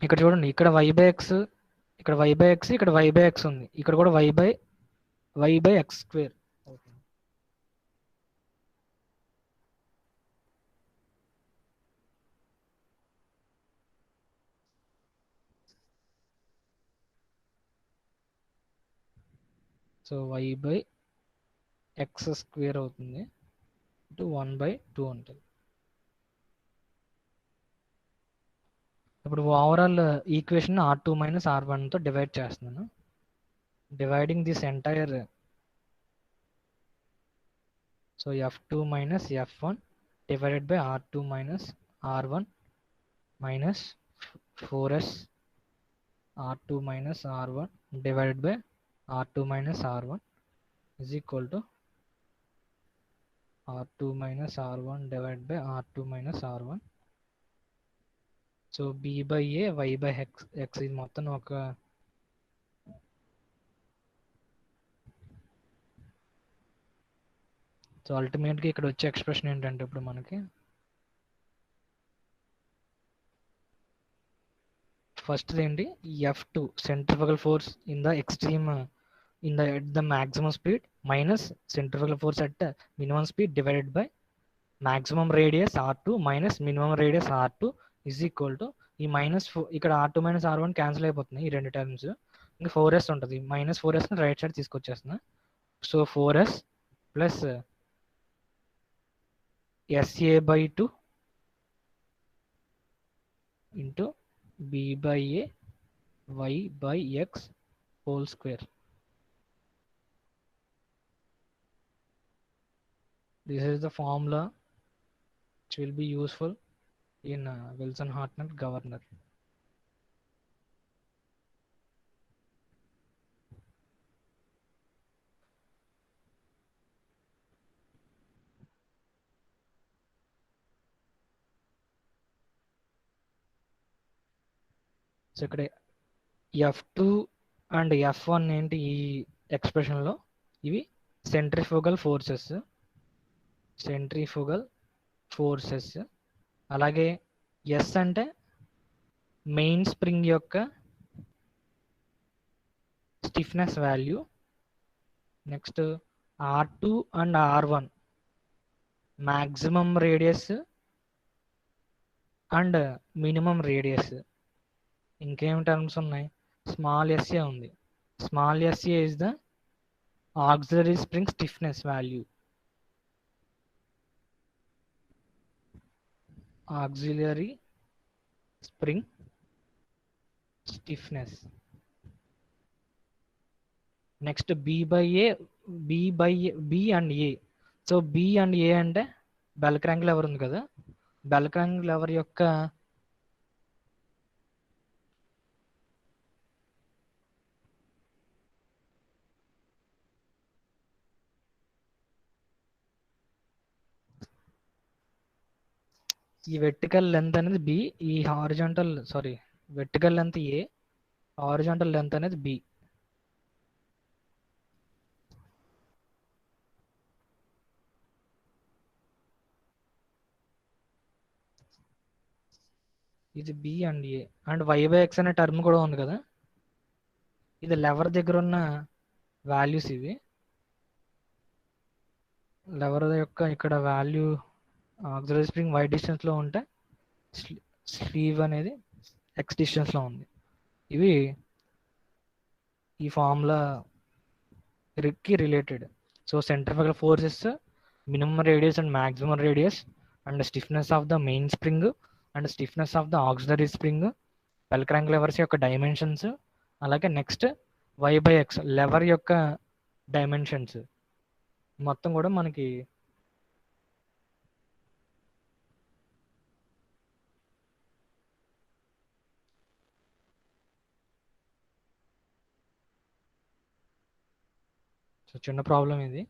ఇక్కడ చూడండి, ఇక్కడ వై బై ఎక్స్, ఇక్కడ వై బై ఎక్స్, ఇక్కడ వై బై ఎక్స్ ఉంది, ఇక్కడ కూడా వై బై ఎక్స్ స్క్వేర్ అవుతుంది. So y by x square అవుతుంది, ఇటు 1/2 ఉంటుంది. ఇప్పుడు overall equation R2 minus R1 తో డివైడ్ చేస్తున్నాను. Dividing this entire, so F2 minus F1 divided by R2 minus R1 minus 4s R2 minus R1 divided by R2 minus R1 is equal to R2 minus R1 divided by R2 minus R1. So b by a y by x ఇది మొత్తం ఒక so అల్టిమేట్గా ఇక్కడ వచ్చే expression ఏంటంటే ఇప్పుడు మనకి first ఏంటి, F2 centrifugal force in the extreme at the maximum speed minus centrifugal force at minimum speed divided by maximum radius R2 minus minimum radius R2 is equal to ఈ minus ఇక్కడ R2 minus R1 cancel అయిపోతున్నాయి ఈ రెండు terms, ఇంకా 4s ఉంటుంది, minus 4s right side తీసుకొచ్చేస్తున్నా. So 4s plus SA by 2 into B by A Y by X whole square. This is the formula which will be useful in Wilson-Hartnett governor. So ఇక్కడ F2 and F1 ఏంటి ఈ ఎక్స్ప్రెషన్లో, ఇవి centrifugal forces. అలాగే ఎస్ అంటే main spring యొక్క stiffness value. Next R2 and R1 maximum radius and minimum radius. ఇంకేం టర్మ్స్ ఉన్నాయి, స్మాల్ ఎస్ఏ ఉంది, small SA is the auxiliary spring stiffness value, auxiliary spring stiffness. Next B and A. So B and A అంటే bell crank lever ఉంది కదా, bell crank lever యొక్క ఈ vertical length అనేది B, ఈ vertical length A, horizontal length అనేది B. ఇది B and A, and y by x అనే టర్మ్ కూడా ఉంది కదా, ఇది లెవర్ దగ్గర ఉన్న వాల్యూస్ ఇవి. లెవర్ యొక్క ఇక్కడ వాల్యూ ఆక్సిలరీ స్ప్రింగ్ y డిస్టెన్స్లో ఉంటే స్లీవ్ అనేది x డిస్టెన్స్లో ఉంది. ఇవి ఈ ఫార్ములాకి related. So centrifugal forces, minimum radius and maximum radius, and stiffness of the main spring and stiffness of the auxiliary spring, bell crank levers యొక్క డైమెన్షన్స్, అలాగే నెక్స్ట్ y/x లెవర్ యొక్క డైమెన్షన్స్ మొత్తం కూడా మనకి సో చిన్న ప్రాబ్లం ఇది.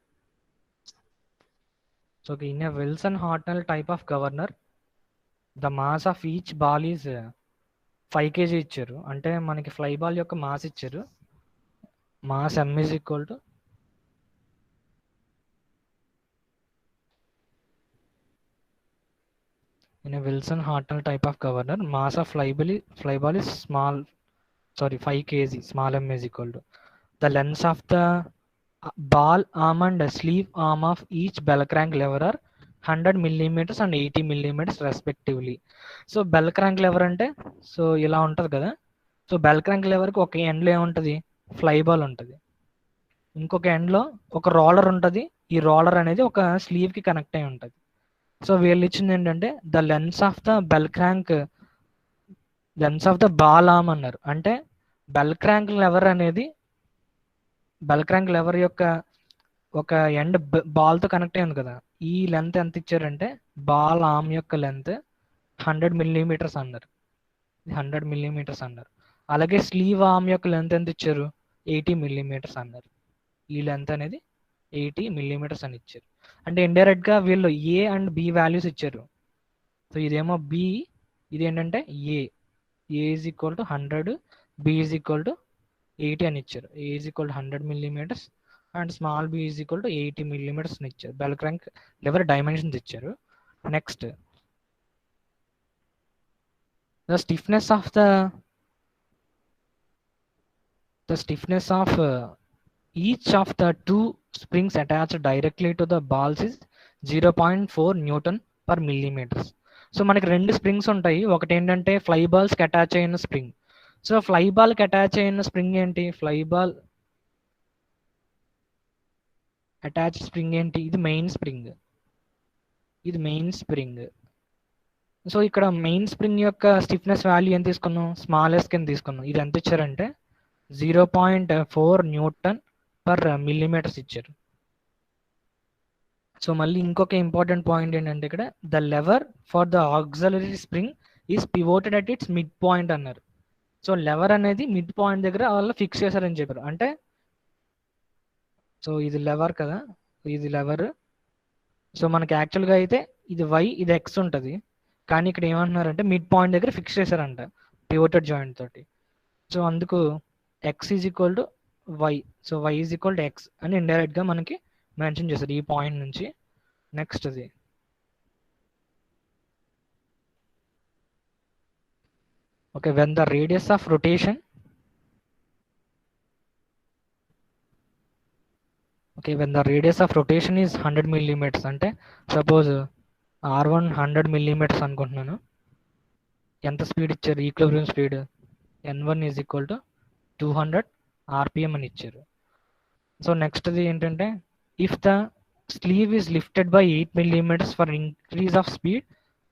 So in a Wilson Hartnell type of governor the mass of each ball is 5 kg ఇచ్చారు. అంటే మనకి ఫ్లై బాల్ యొక్క మాస్ ఇచ్చారు. Mass m is equal to in a Wilson Hartnell type of governor, mass of fly ball is 5 kg, small m is equal to the lengths of the ball arm and sleeve arm of each bell crank lever are 100 millimeters and 80 millimeters respectively. So bell crank lever అంటే so ఇలా ఉంటుంది కదా. So bell crank లెవర్కి ఒక ఎండ్లో ఏముంటుంది, fly ball ఉంటుంది, ఇంకొక ఎండ్లో ఒక రోలర్ ఉంటుంది. ఈ రోలర్ అనేది ఒక స్లీవ్కి కనెక్ట్ అయి ఉంటుంది. సో వీళ్ళు ఇచ్చింది ఏంటంటే the lens of the ball arm అన్నారు. అంటే బెల్ క్రాంక్ లెవర్ యొక్క ఒక ఎండ్ బాల్తో కనెక్ట్ అయ్యింది కదా. ఈ లెంత్ ఎంత ఇచ్చారంటే బాల్ ఆర్మ్ యొక్క లెంత్ 100 millimeters అన్నారు. 100 millimeters అన్నారు. అలాగే స్లీవ్ ఆర్మ్ యొక్క లెంత్ ఎంత ఇచ్చారు, 80 millimeters అన్నారు. ఈ లెంత్ అనేది 80 millimeters అని ఇచ్చారు. అంటే ఇండైరెక్ట్ గా వీళ్ళు ఏ అండ్ బి వాల్యూస్ ఇచ్చారు. సో ఇదేమో బి, ఇది ఏంటంటే A is equal to 100, B is equal to 80 అని ఇచ్చారు. A is equal to 100 millimeters and small B is equal to 80 millimeters అని ఇచ్చారు. బెల్ క్రాంక్ లెవర్ డైమెన్షన్స్ ఇచ్చారు. Next the stiffness of each of the two springs attached directly to the balls is 0.4 Newton per millimeters. So మనకి రెండు springs ఉంటాయి. ఒకటి ఏంటంటే fly బాల్స్కి attach అయిన spring. So fly బాల్కి attach అయిన స్ప్రింగ్ ఏంటి, fly ball attach spring ఏంటి, ఇది మెయిన్ స్ప్రింగ్. సో ఇక్కడ మెయిన్ స్ప్రింగ్ యొక్క స్టిఫ్నెస్ వాల్యూ ఎంత తీసుకున్నాం, స్మాలెస్ట్ కింద తీసుకున్నాం. ఇది ఎంత ఇచ్చారంటే 0.4 Newton per millimeters ఇచ్చారు. సో మళ్ళీ ఇంకొక ఇంపార్టెంట్ పాయింట్ ఏంటంటే ఇక్కడ the lever for the auxiliary spring is pivoted at its mid point అన్నారు. సో లెవర్ అనేది మిడ్ పాయింట్ దగ్గర వాళ్ళు ఫిక్స్ చేశారని చెప్పారు. అంటే సో ఇది లెవర్ కదా, ఇది లెవర్. సో మనకి యాక్చువల్గా అయితే ఇది వై, ఇది ఎక్స్ ఉంటుంది. కానీ ఇక్కడ ఏమంటున్నారంటే మిడ్ పాయింట్ దగ్గర ఫిక్స్ చేశారంట పివోటెడ్ జాయింట్ తోటి. సో అందుకు x is equal to y, so y is equal to x అని ఇండైరెక్ట్గా మనకి మెన్షన్ చేశారు ఈ పాయింట్ నుంచి. నెక్స్ట్ అది okay, when the radius of rotation is 100 millimeters, అంటే సపోజ్ R1 100 millimeters అనుకుంటున్నాను. ఎంత స్పీడ్ ఇచ్చారు, equilibrium speed N1 is equal to 200 RPM అని ఇచ్చారు. సో నెక్స్ట్ది ఏంటంటే if the sleeve is lifted by 8 millimeters for increase of speed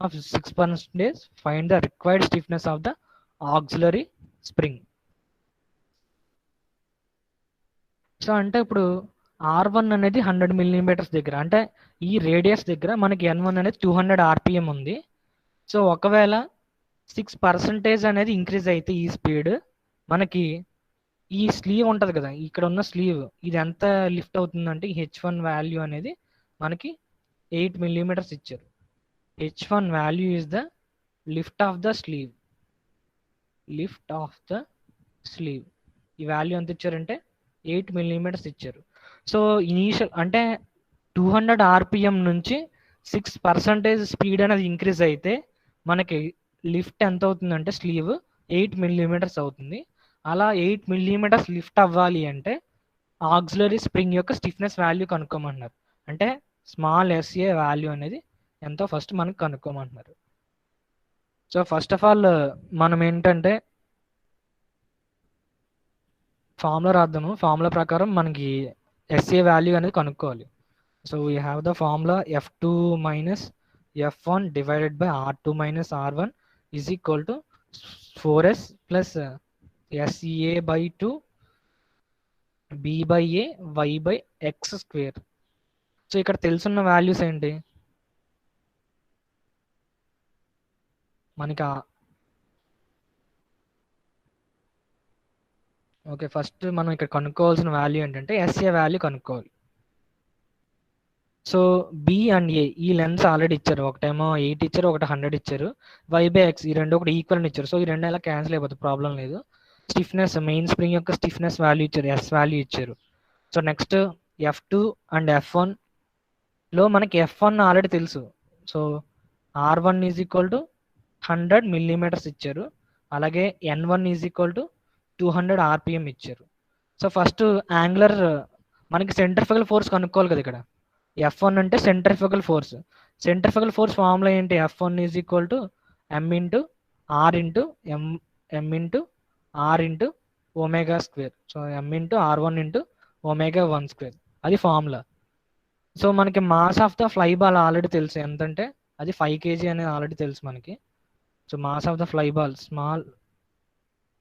of 6%, find the required stiffness of the auxiliary spring. So అంటే ఇప్పుడు R1 అనేది 100 millimeters దగ్గర, అంటే ఈ రేడియస్ దగ్గర మనకి N1 అనేది 200 RPM ఉంది. సో ఒకవేళ 6% అనేది ఇంక్రీజ్ అయితే ఈ స్పీడ్ మనకి ఈ స్లీవ్ ఉంటుంది కదా, ఇక్కడ ఉన్న స్లీవ్ ఇది ఎంత లిఫ్ట్ అవుతుందంటే H1 వాల్యూ అనేది మనకి 8 millimeters ఇచ్చారు. H1 value is the lift of the sleeve. ఈ వాల్యూ ఎంత ఇచ్చారంటే 8 millimeters ఇచ్చారు. సో ఇనీషియల్ అంటే 200 RPM నుంచి 6% స్పీడ్ అనేది ఇంక్రీజ్ అయితే మనకి లిఫ్ట్ ఎంత అవుతుందంటే స్లీవ్ 8 millimeters అవుతుంది. అలా 8 మిల్లీమీటర్స్ లిఫ్ట్ అవ్వాలి అంటే ఆక్సిలరీ స్ప్రింగ్ యొక్క స్టిఫ్నెస్ వాల్యూ కనుక్కోమంటున్నారు. అంటే స్మాల్ ఎస్ఏ వాల్యూ అనేది ఎంతో ఫస్ట్ మనకు కనుక్కోమంటున్నారు. సో ఫస్ట్ ఆఫ్ ఆల్ మనం ఏంటంటే ఫార్ములా రాద్దాము. ఫార్ములా ప్రకారం మనకి ఎస్ఏ వాల్యూ అనేది కనుక్కోవాలి. So we have the formula F2 minus F1 divided by R2 minus R1 is equal to 4S plus SA by 2 B by A Y by X square. So ఇక్కడ తెలుసున్న values ఏంటి మనకి? Okay, first మనం ఇక్కడ కనుక్కోవాల్సిన value ఏంటంటే SA value కనుక్కోవాలి. So B and ఏ ఈ lens already ఇచ్చారు. ఒకటేమో 8 ఇచ్చారు, ఒకటి 100 ఇచ్చారు. వై బై ఎక్స్ ఈ రెండు ఒకటి ఈక్వల్ ఇచ్చారు. సో ఈ రెండు ఎలా క్యాన్సిల్ అయిపోతుంది, ప్రాబ్లం లేదు. స్టిఫ్నెస్ మెయిన్ స్ప్రింగ్ యొక్క స్టిఫ్నెస్ వాల్యూ ఇచ్చారు, ఎస్ వాల్యూ ఇచ్చారు. So next F2 and F1 లో మనకి F1 ఆల్రెడీ తెలుసు. So R1 is equal to 100 millimetres ఇచ్చారు. అలాగే N1 is equal to 200 RPM ఇచ్చారు. సో ఫస్ట్ యాంగులర్ మనకి సెంట్రిఫ్యూగల్ ఫోర్స్ కనుక్కోవాలి కదా. ఇక్కడ F1 అంటే centrifugal force. Centrifugal force formula ఏంటి? F1 is equal to M into R into M into R into omega square. So M into R1 into omega 1 square, అది formula. So మనకి mass of the fly ball already తెలుసు, ఎంతంటే అది 5 kg అనేది already తెలుసు మనకి. So mass of the fly ball small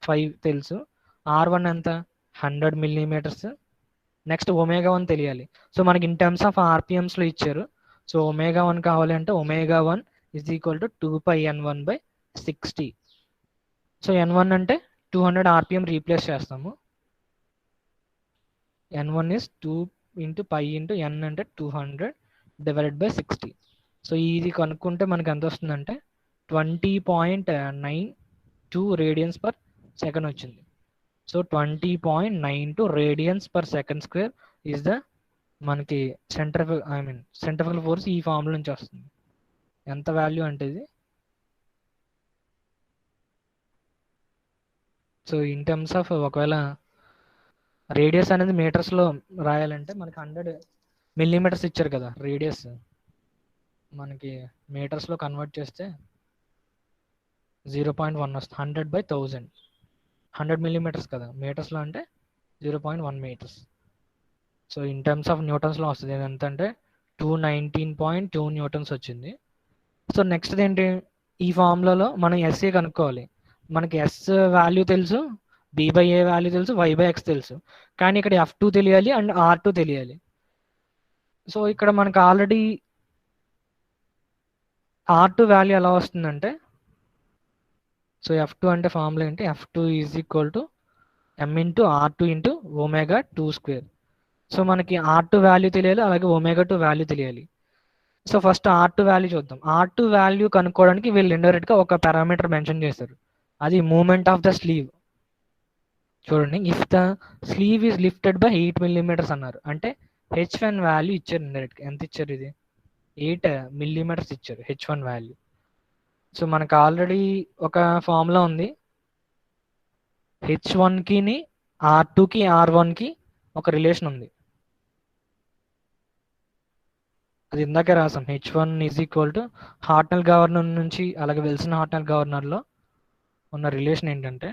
5 తెలుసు. R1 ఎంత? 100 మిల్లీమీటర్స్. నెక్స్ట్ ఒమేగా 1 తెలియాలి. సో మనకి ఇన్ టర్మ్స్ ఆఫ్ ఆర్పిఎమ్స్లో ఇచ్చారు. సో ఒమేగా 1 కావాలి అంటే omega 1 is equal to 2πN1/60. So N1 అంటే 200 RPM రీప్లేస్ చేస్తాము. N1 is 2 into pi into N అంటే 200 డివైడెడ్ బై 60. సో ఇది కనుక్కుంటే మనకి ఎంత వస్తుందంటే 20.92 రేడియన్స్ పర్ సెకండ్ వచ్చింది. So 20.92 radians per second square is the మనకి సెంట్రిఫ్యూగల్ ఫోర్స్ ఈ ఫార్ములా నుంచి వస్తుంది. ఎంత వాల్యూ అంటే ఇది? సో ఇన్ టర్మ్స్ ఆఫ్ ఒకవేళ రేడియస్ అనేది మీటర్స్లో రాయాలంటే మనకి 100 మిల్లీమీటర్స్ ఇచ్చారు కదా రేడియస్, మనకి మీటర్స్లో కన్వర్ట్ చేస్తే 0.1 వస్తుంది. 100/1000, 100 మిల్లీమీటర్స్ కదా మీటర్స్లో అంటే 0.1 metres. So in terms of న్యూటన్స్లో వస్తుంది. ఎంత అంటే 219.2 న్యూటన్స్ వచ్చింది. సో నెక్స్ట్ ఏంటి? ఈ ఫార్ములాలో మనం ఎస్ఏ కనుక్కోవాలి. మనకి ఎస్ వాల్యూ తెలుసు, B/A వాల్యూ తెలుసు, Y/X తెలుసు. కానీ ఇక్కడ F2 తెలియాలి అండ్ R2 తెలియాలి. సో ఇక్కడ మనకు ఆల్రెడీ R2 వాల్యూ ఎలా వస్తుందంటే, సో F2 అంటే ఫార్ములా ఏంటి? F2 is equal to M into R2 into omega 2 square. So మనకి R2 వాల్యూ తెలియాలి, అలాగే ఒమేగా 2 వాల్యూ తెలియాలి. సో ఫస్ట్ R2 వాల్యూ చూద్దాం. R2 వాల్యూ కనుక్కోవడానికి వీళ్ళు ఇండైరెక్ట్గా ఒక పారామీటర్ మెన్షన్ చేశారు, అది మూమెంట్ ఆఫ్ ద స్లీవ్. చూడండి, if the sleeve is lifted by 8 millimetres అన్నారు, అంటే H1 వాల్యూ ఇచ్చారు ఇండైరెక్ట్గా. ఎంత ఇచ్చారు? ఇది 8 మిల్లీమీటర్స్ ఇచ్చారు H1 వాల్యూ. సో మనకు ఆల్రెడీ ఒక ఫార్ములా ఉంది, H1కి R2కి R1కి ఒక రిలేషన్ ఉంది. అది ఇందాకే రాసాం. H1 is equal to Hartnell governor నుంచి అలాగే విల్సన్ హార్ట్నల్ గవర్నర్లో ఉన్న రిలేషన్ ఏంటంటే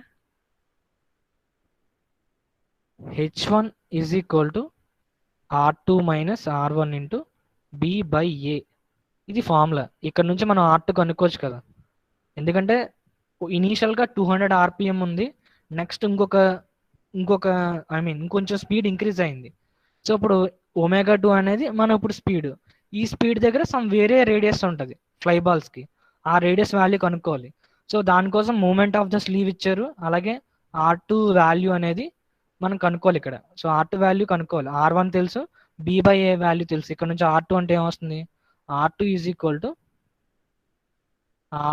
H1 is equal to R2 minus R1 into B/A. ఇది ఫార్ములా. ఇక్కడ నుంచి మనం R2 కనుక్కోవచ్చు కదా, ఎందుకంటే ఇనీషియల్గా 200 RPM ఉంది. నెక్స్ట్ ఇంకొంచెం స్పీడ్ ఇంక్రీజ్ అయింది. సో ఇప్పుడు ఒమేగా 2 అనేది మనం ఇప్పుడు స్పీడ్, ఈ స్పీడ్ దగ్గర సమ్ వేరే రేడియస్ ఉంటుంది ఫ్లై బాల్స్కి, ఆ రేడియస్ వాల్యూ కనుక్కోవాలి. సో దానికోసం మూమెంట్ ఆఫ్ ద స్లీవ్ ఇచ్చారు, అలాగే R2 వాల్యూ అనేది మనం కనుక్కోవాలి ఇక్కడ. సో R2 వాల్యూ కనుక్కోవాలి. R1 తెలుసు, B/A వాల్యూ తెలుసు. ఇక్కడ నుంచి R2 అంటే ఏమొస్తుంది? R2 is equal to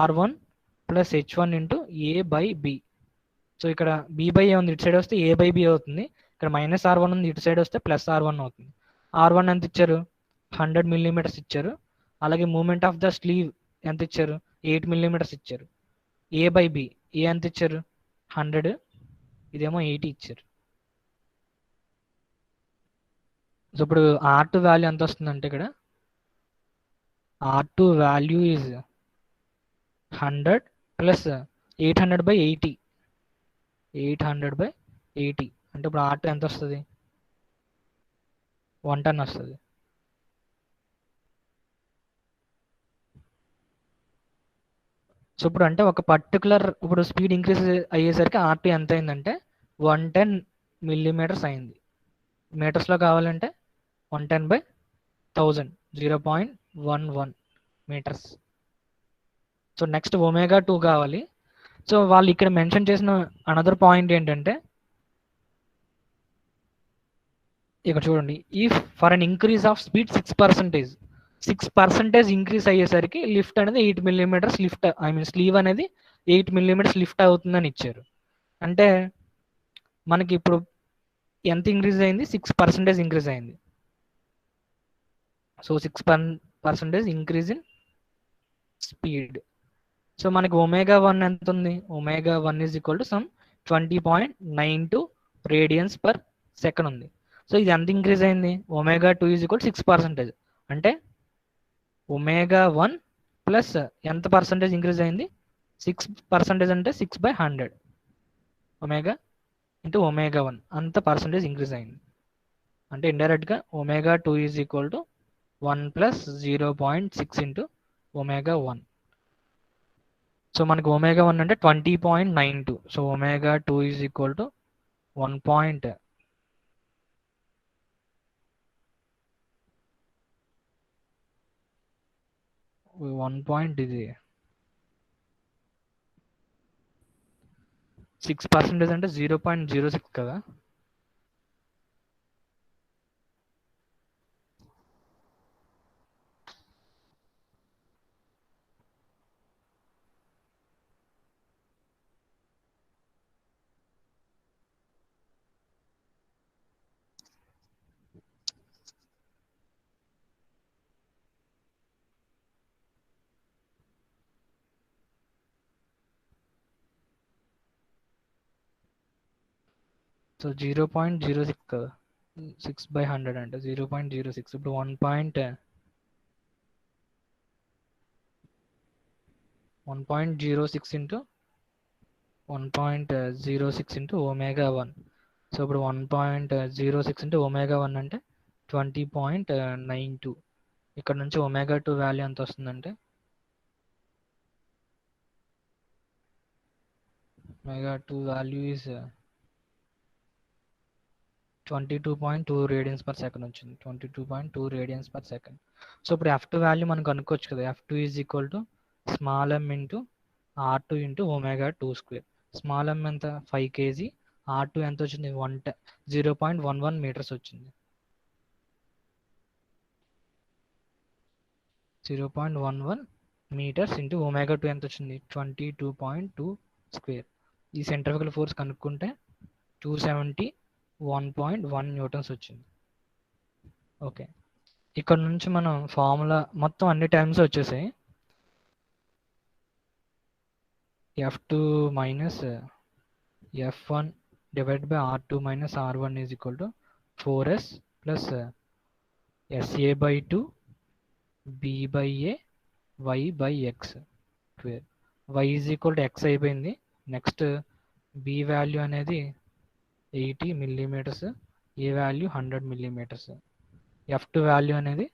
R1 plus H1 into A/B. So ఇక్కడ B/A ఉంది, ఇటు సైడ్ వస్తే A/B అవుతుంది. ఇక్కడ మైనస్ R1 ఉంది, ఇటు సైడ్ వస్తే ప్లస్ R1 అవుతుంది. R1 ఎంత ఇచ్చారు? 100 మిల్లీమీటర్స్ ఇచ్చారు. అలాగే మూమెంట్ ఆఫ్ ద స్లీవ్ ఎంత ఇచ్చారు? 8 మిల్లీమీటర్స్ ఇచ్చారు. A/B, ఏ ఎంత ఇచ్చారు? 100. ఇదేమో 80 ఇచ్చారు. సో ఇప్పుడు R2 వాల్యూ ఎంత వస్తుందంటే ఇక్కడ R2 వాల్యూ ఈజ్ 100 ప్లస్ 800/80. 800/80 అంటే ఇప్పుడు R2 ఎంత వస్తుంది? 1 టన్ వస్తుంది. సో ఇప్పుడు అంటే ఒక పర్టికులర్ ఇప్పుడు స్పీడ్ ఇంక్రీజ్ అయ్యేసరికి R2 ఎంత అయిందంటే 110 మిల్లీమీటర్స్ అయింది. మీటర్స్లో కావాలంటే 110/1000 0.11 మీటర్స్. సో నెక్స్ట్ ఒమేగా 2 కావాలి. సో వాళ్ళు ఇక్కడ మెన్షన్ చేసిన అనదర్ పాయింట్ ఏంటంటే ఇక్కడ చూడండి, if for an increase of speed 6% increase అయ్యేసరికి లిఫ్ట్ అనేది 8 millimetres lift, I mean sleeve అనేది 8 మిల్లీమీటర్స్ లిఫ్ట్ అవుతుందని ఇచ్చారు. అంటే మనకి ఇప్పుడు ఎంత ఇంక్రీజ్ అయింది? 6% ఇంక్రీజ్ అయింది. So 6% increase in speed. So మనకి ఒమేగా 1 ఎంత ఉంది? Omega 1 is equal to some 20.92 radians per second ఉంది. సో ఇది ఎంత ఇంక్రీజ్ అయింది? Omega 2 is equal 6%. అంటే ఒమేగా 1 ప్లస్ ఎంత పర్సంటేజ్ ఇంక్రీజ్ అయింది? 6% అంటే 6/100 ఒమేగా ఇంటూ ఒమేగా 1 అంత పర్సంటేజ్ ఇంక్రీజ్ అయింది. అంటే ఇండైరెక్ట్గా omega 2 is equal to 1 plus 0.6 into omega 1. So మనకి ఒమేగా 1 అంటే 20.92. So omega 2 is equal to 1 ఇది 6% అంటే 0.06 కదా. సో 0.06 కదా, 6/100 అంటే 0.06. ఇప్పుడు 1.06 ఇంటూ 1.06 ఇంటూ ఒమేగా 1. సో ఇప్పుడు 1.06 ఇంటూ ఒమేగా 1 అంటే 20.92. ఇక్కడ నుంచి ఒమేగా 2 వాల్యూ ఎంత వస్తుందంటే omega 2 value is 22.2 radians per second వచ్చింది. 22.2 రేడియన్స్ పర్ సెకండ్. సో ఇప్పుడు F2 వాల్యూ మనం కనుక్కోవచ్చు కదా. F2 is equal to small m into R2 into omega 2 square. Small m ఎంత? 5 kg. R2 ఎంత వచ్చింది? 0.11 మీటర్స్ వచ్చింది. 0.11 మీటర్స్ ఇంటూ ఒమేగా 2 ఎంత వచ్చింది? 22.2 స్క్వేర్. ఈ సెంట్రిఫ్యూగల్ ఫోర్స్ కనుక్కుంటే 271.1 న్యూటన్స్ వచ్చింది. ఓకే, ఇక్కడ నుంచి మనం ఫార్ములా మొత్తం అన్ని టైమ్స్ వచ్చేసాయి. F2 minus F1 divide by R2 minus R1 is equal to 4S plus SA/2 B/A Y/X square. Y is equal to X అయిపోయింది. నెక్స్ట్ B వాల్యూ అనేది 80 millimetres, A value 100 millimetres. F2 value అనేది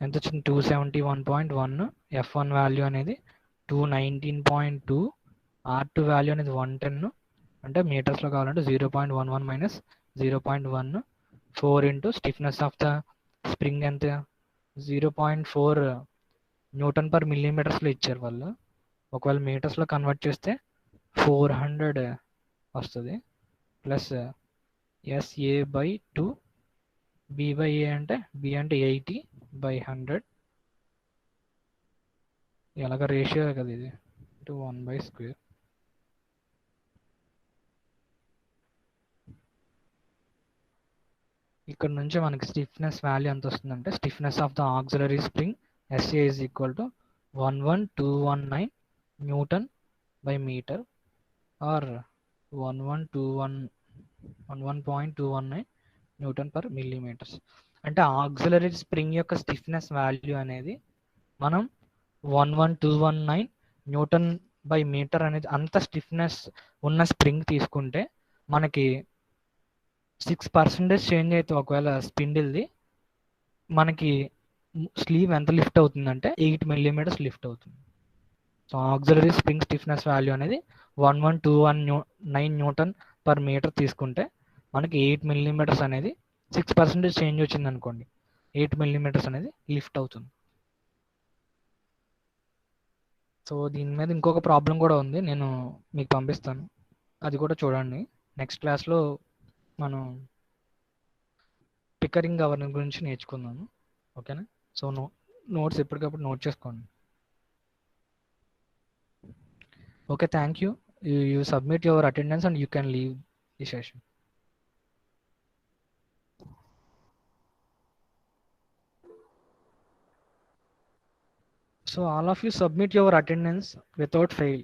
ఎంత వచ్చింది? 271.1. F1 value అనేది 219.2. R2 value అనేది 110. అంటే మీటర్స్లో కావాలంటే 0.11 minus 0.1. 4 into stiffness of the spring ఎంత? 0.4 న్యూటన్ పర్ మిల్లీమీటర్స్లో ఇచ్చారు వాళ్ళు. ఒకవేళ మీటర్స్లో కన్వర్ట్ చేస్తే 400 వస్తుంది. ప్లస్ SA/2 B/A అంటే B అంటే 80/100. ఎలాగ రేషియో కదా ఇది, 1/స్క్వేర్. ఇక్కడ నుంచి మనకి స్టిఫ్నెస్ వాల్యూ ఎంత వస్తుందంటే stiffness of the auxiliary spring SA is equal to 11219 newton by metre or 11.219 newton per millimetres. అంటే ఆక్సిలరీ స్ప్రింగ్ యొక్క స్టిఫ్నెస్ వాల్యూ అనేది మనం 11219 న్యూటన్ బై మీటర్ అనేది అంత స్టిఫ్నెస్ ఉన్న స్ప్రింగ్ తీసుకుంటే మనకి 6% చేంజ్ అయితే ఒకవేళ స్పిండిల్ది మనకి స్లీవ్ ఎంత లిఫ్ట్ అవుతుందంటే 8 మిల్లీమీటర్స్ లిఫ్ట్ అవుతుంది. So auxiliary spring stiffness value అనేది 1121 న్యూటన్ పర్ మీటర్ తీసుకుంటే మనకి 8 మిల్లీమీటర్స్ అనేది 6% చేంజ్ వచ్చింది అనుకోండి, 8 మిల్లీమీటర్స్ అనేది లిఫ్ట్ అవుతుంది. సో దీని మీద ఇంకొక ప్రాబ్లం కూడా ఉంది, నేను మీకు పంపిస్తాను, అది కూడా చూడండి. నెక్స్ట్ క్లాస్లో మనం పికరింగ్ గవర్నెన్స్ గురించి నేర్చుకుందాము. ఓకేనా? సో నోట్స్ ఎప్పటికప్పుడు నోట్ చేసుకోండి. Okay, thank you. You submit your attendance and you can leave the session. So all of you submit your attendance without fail.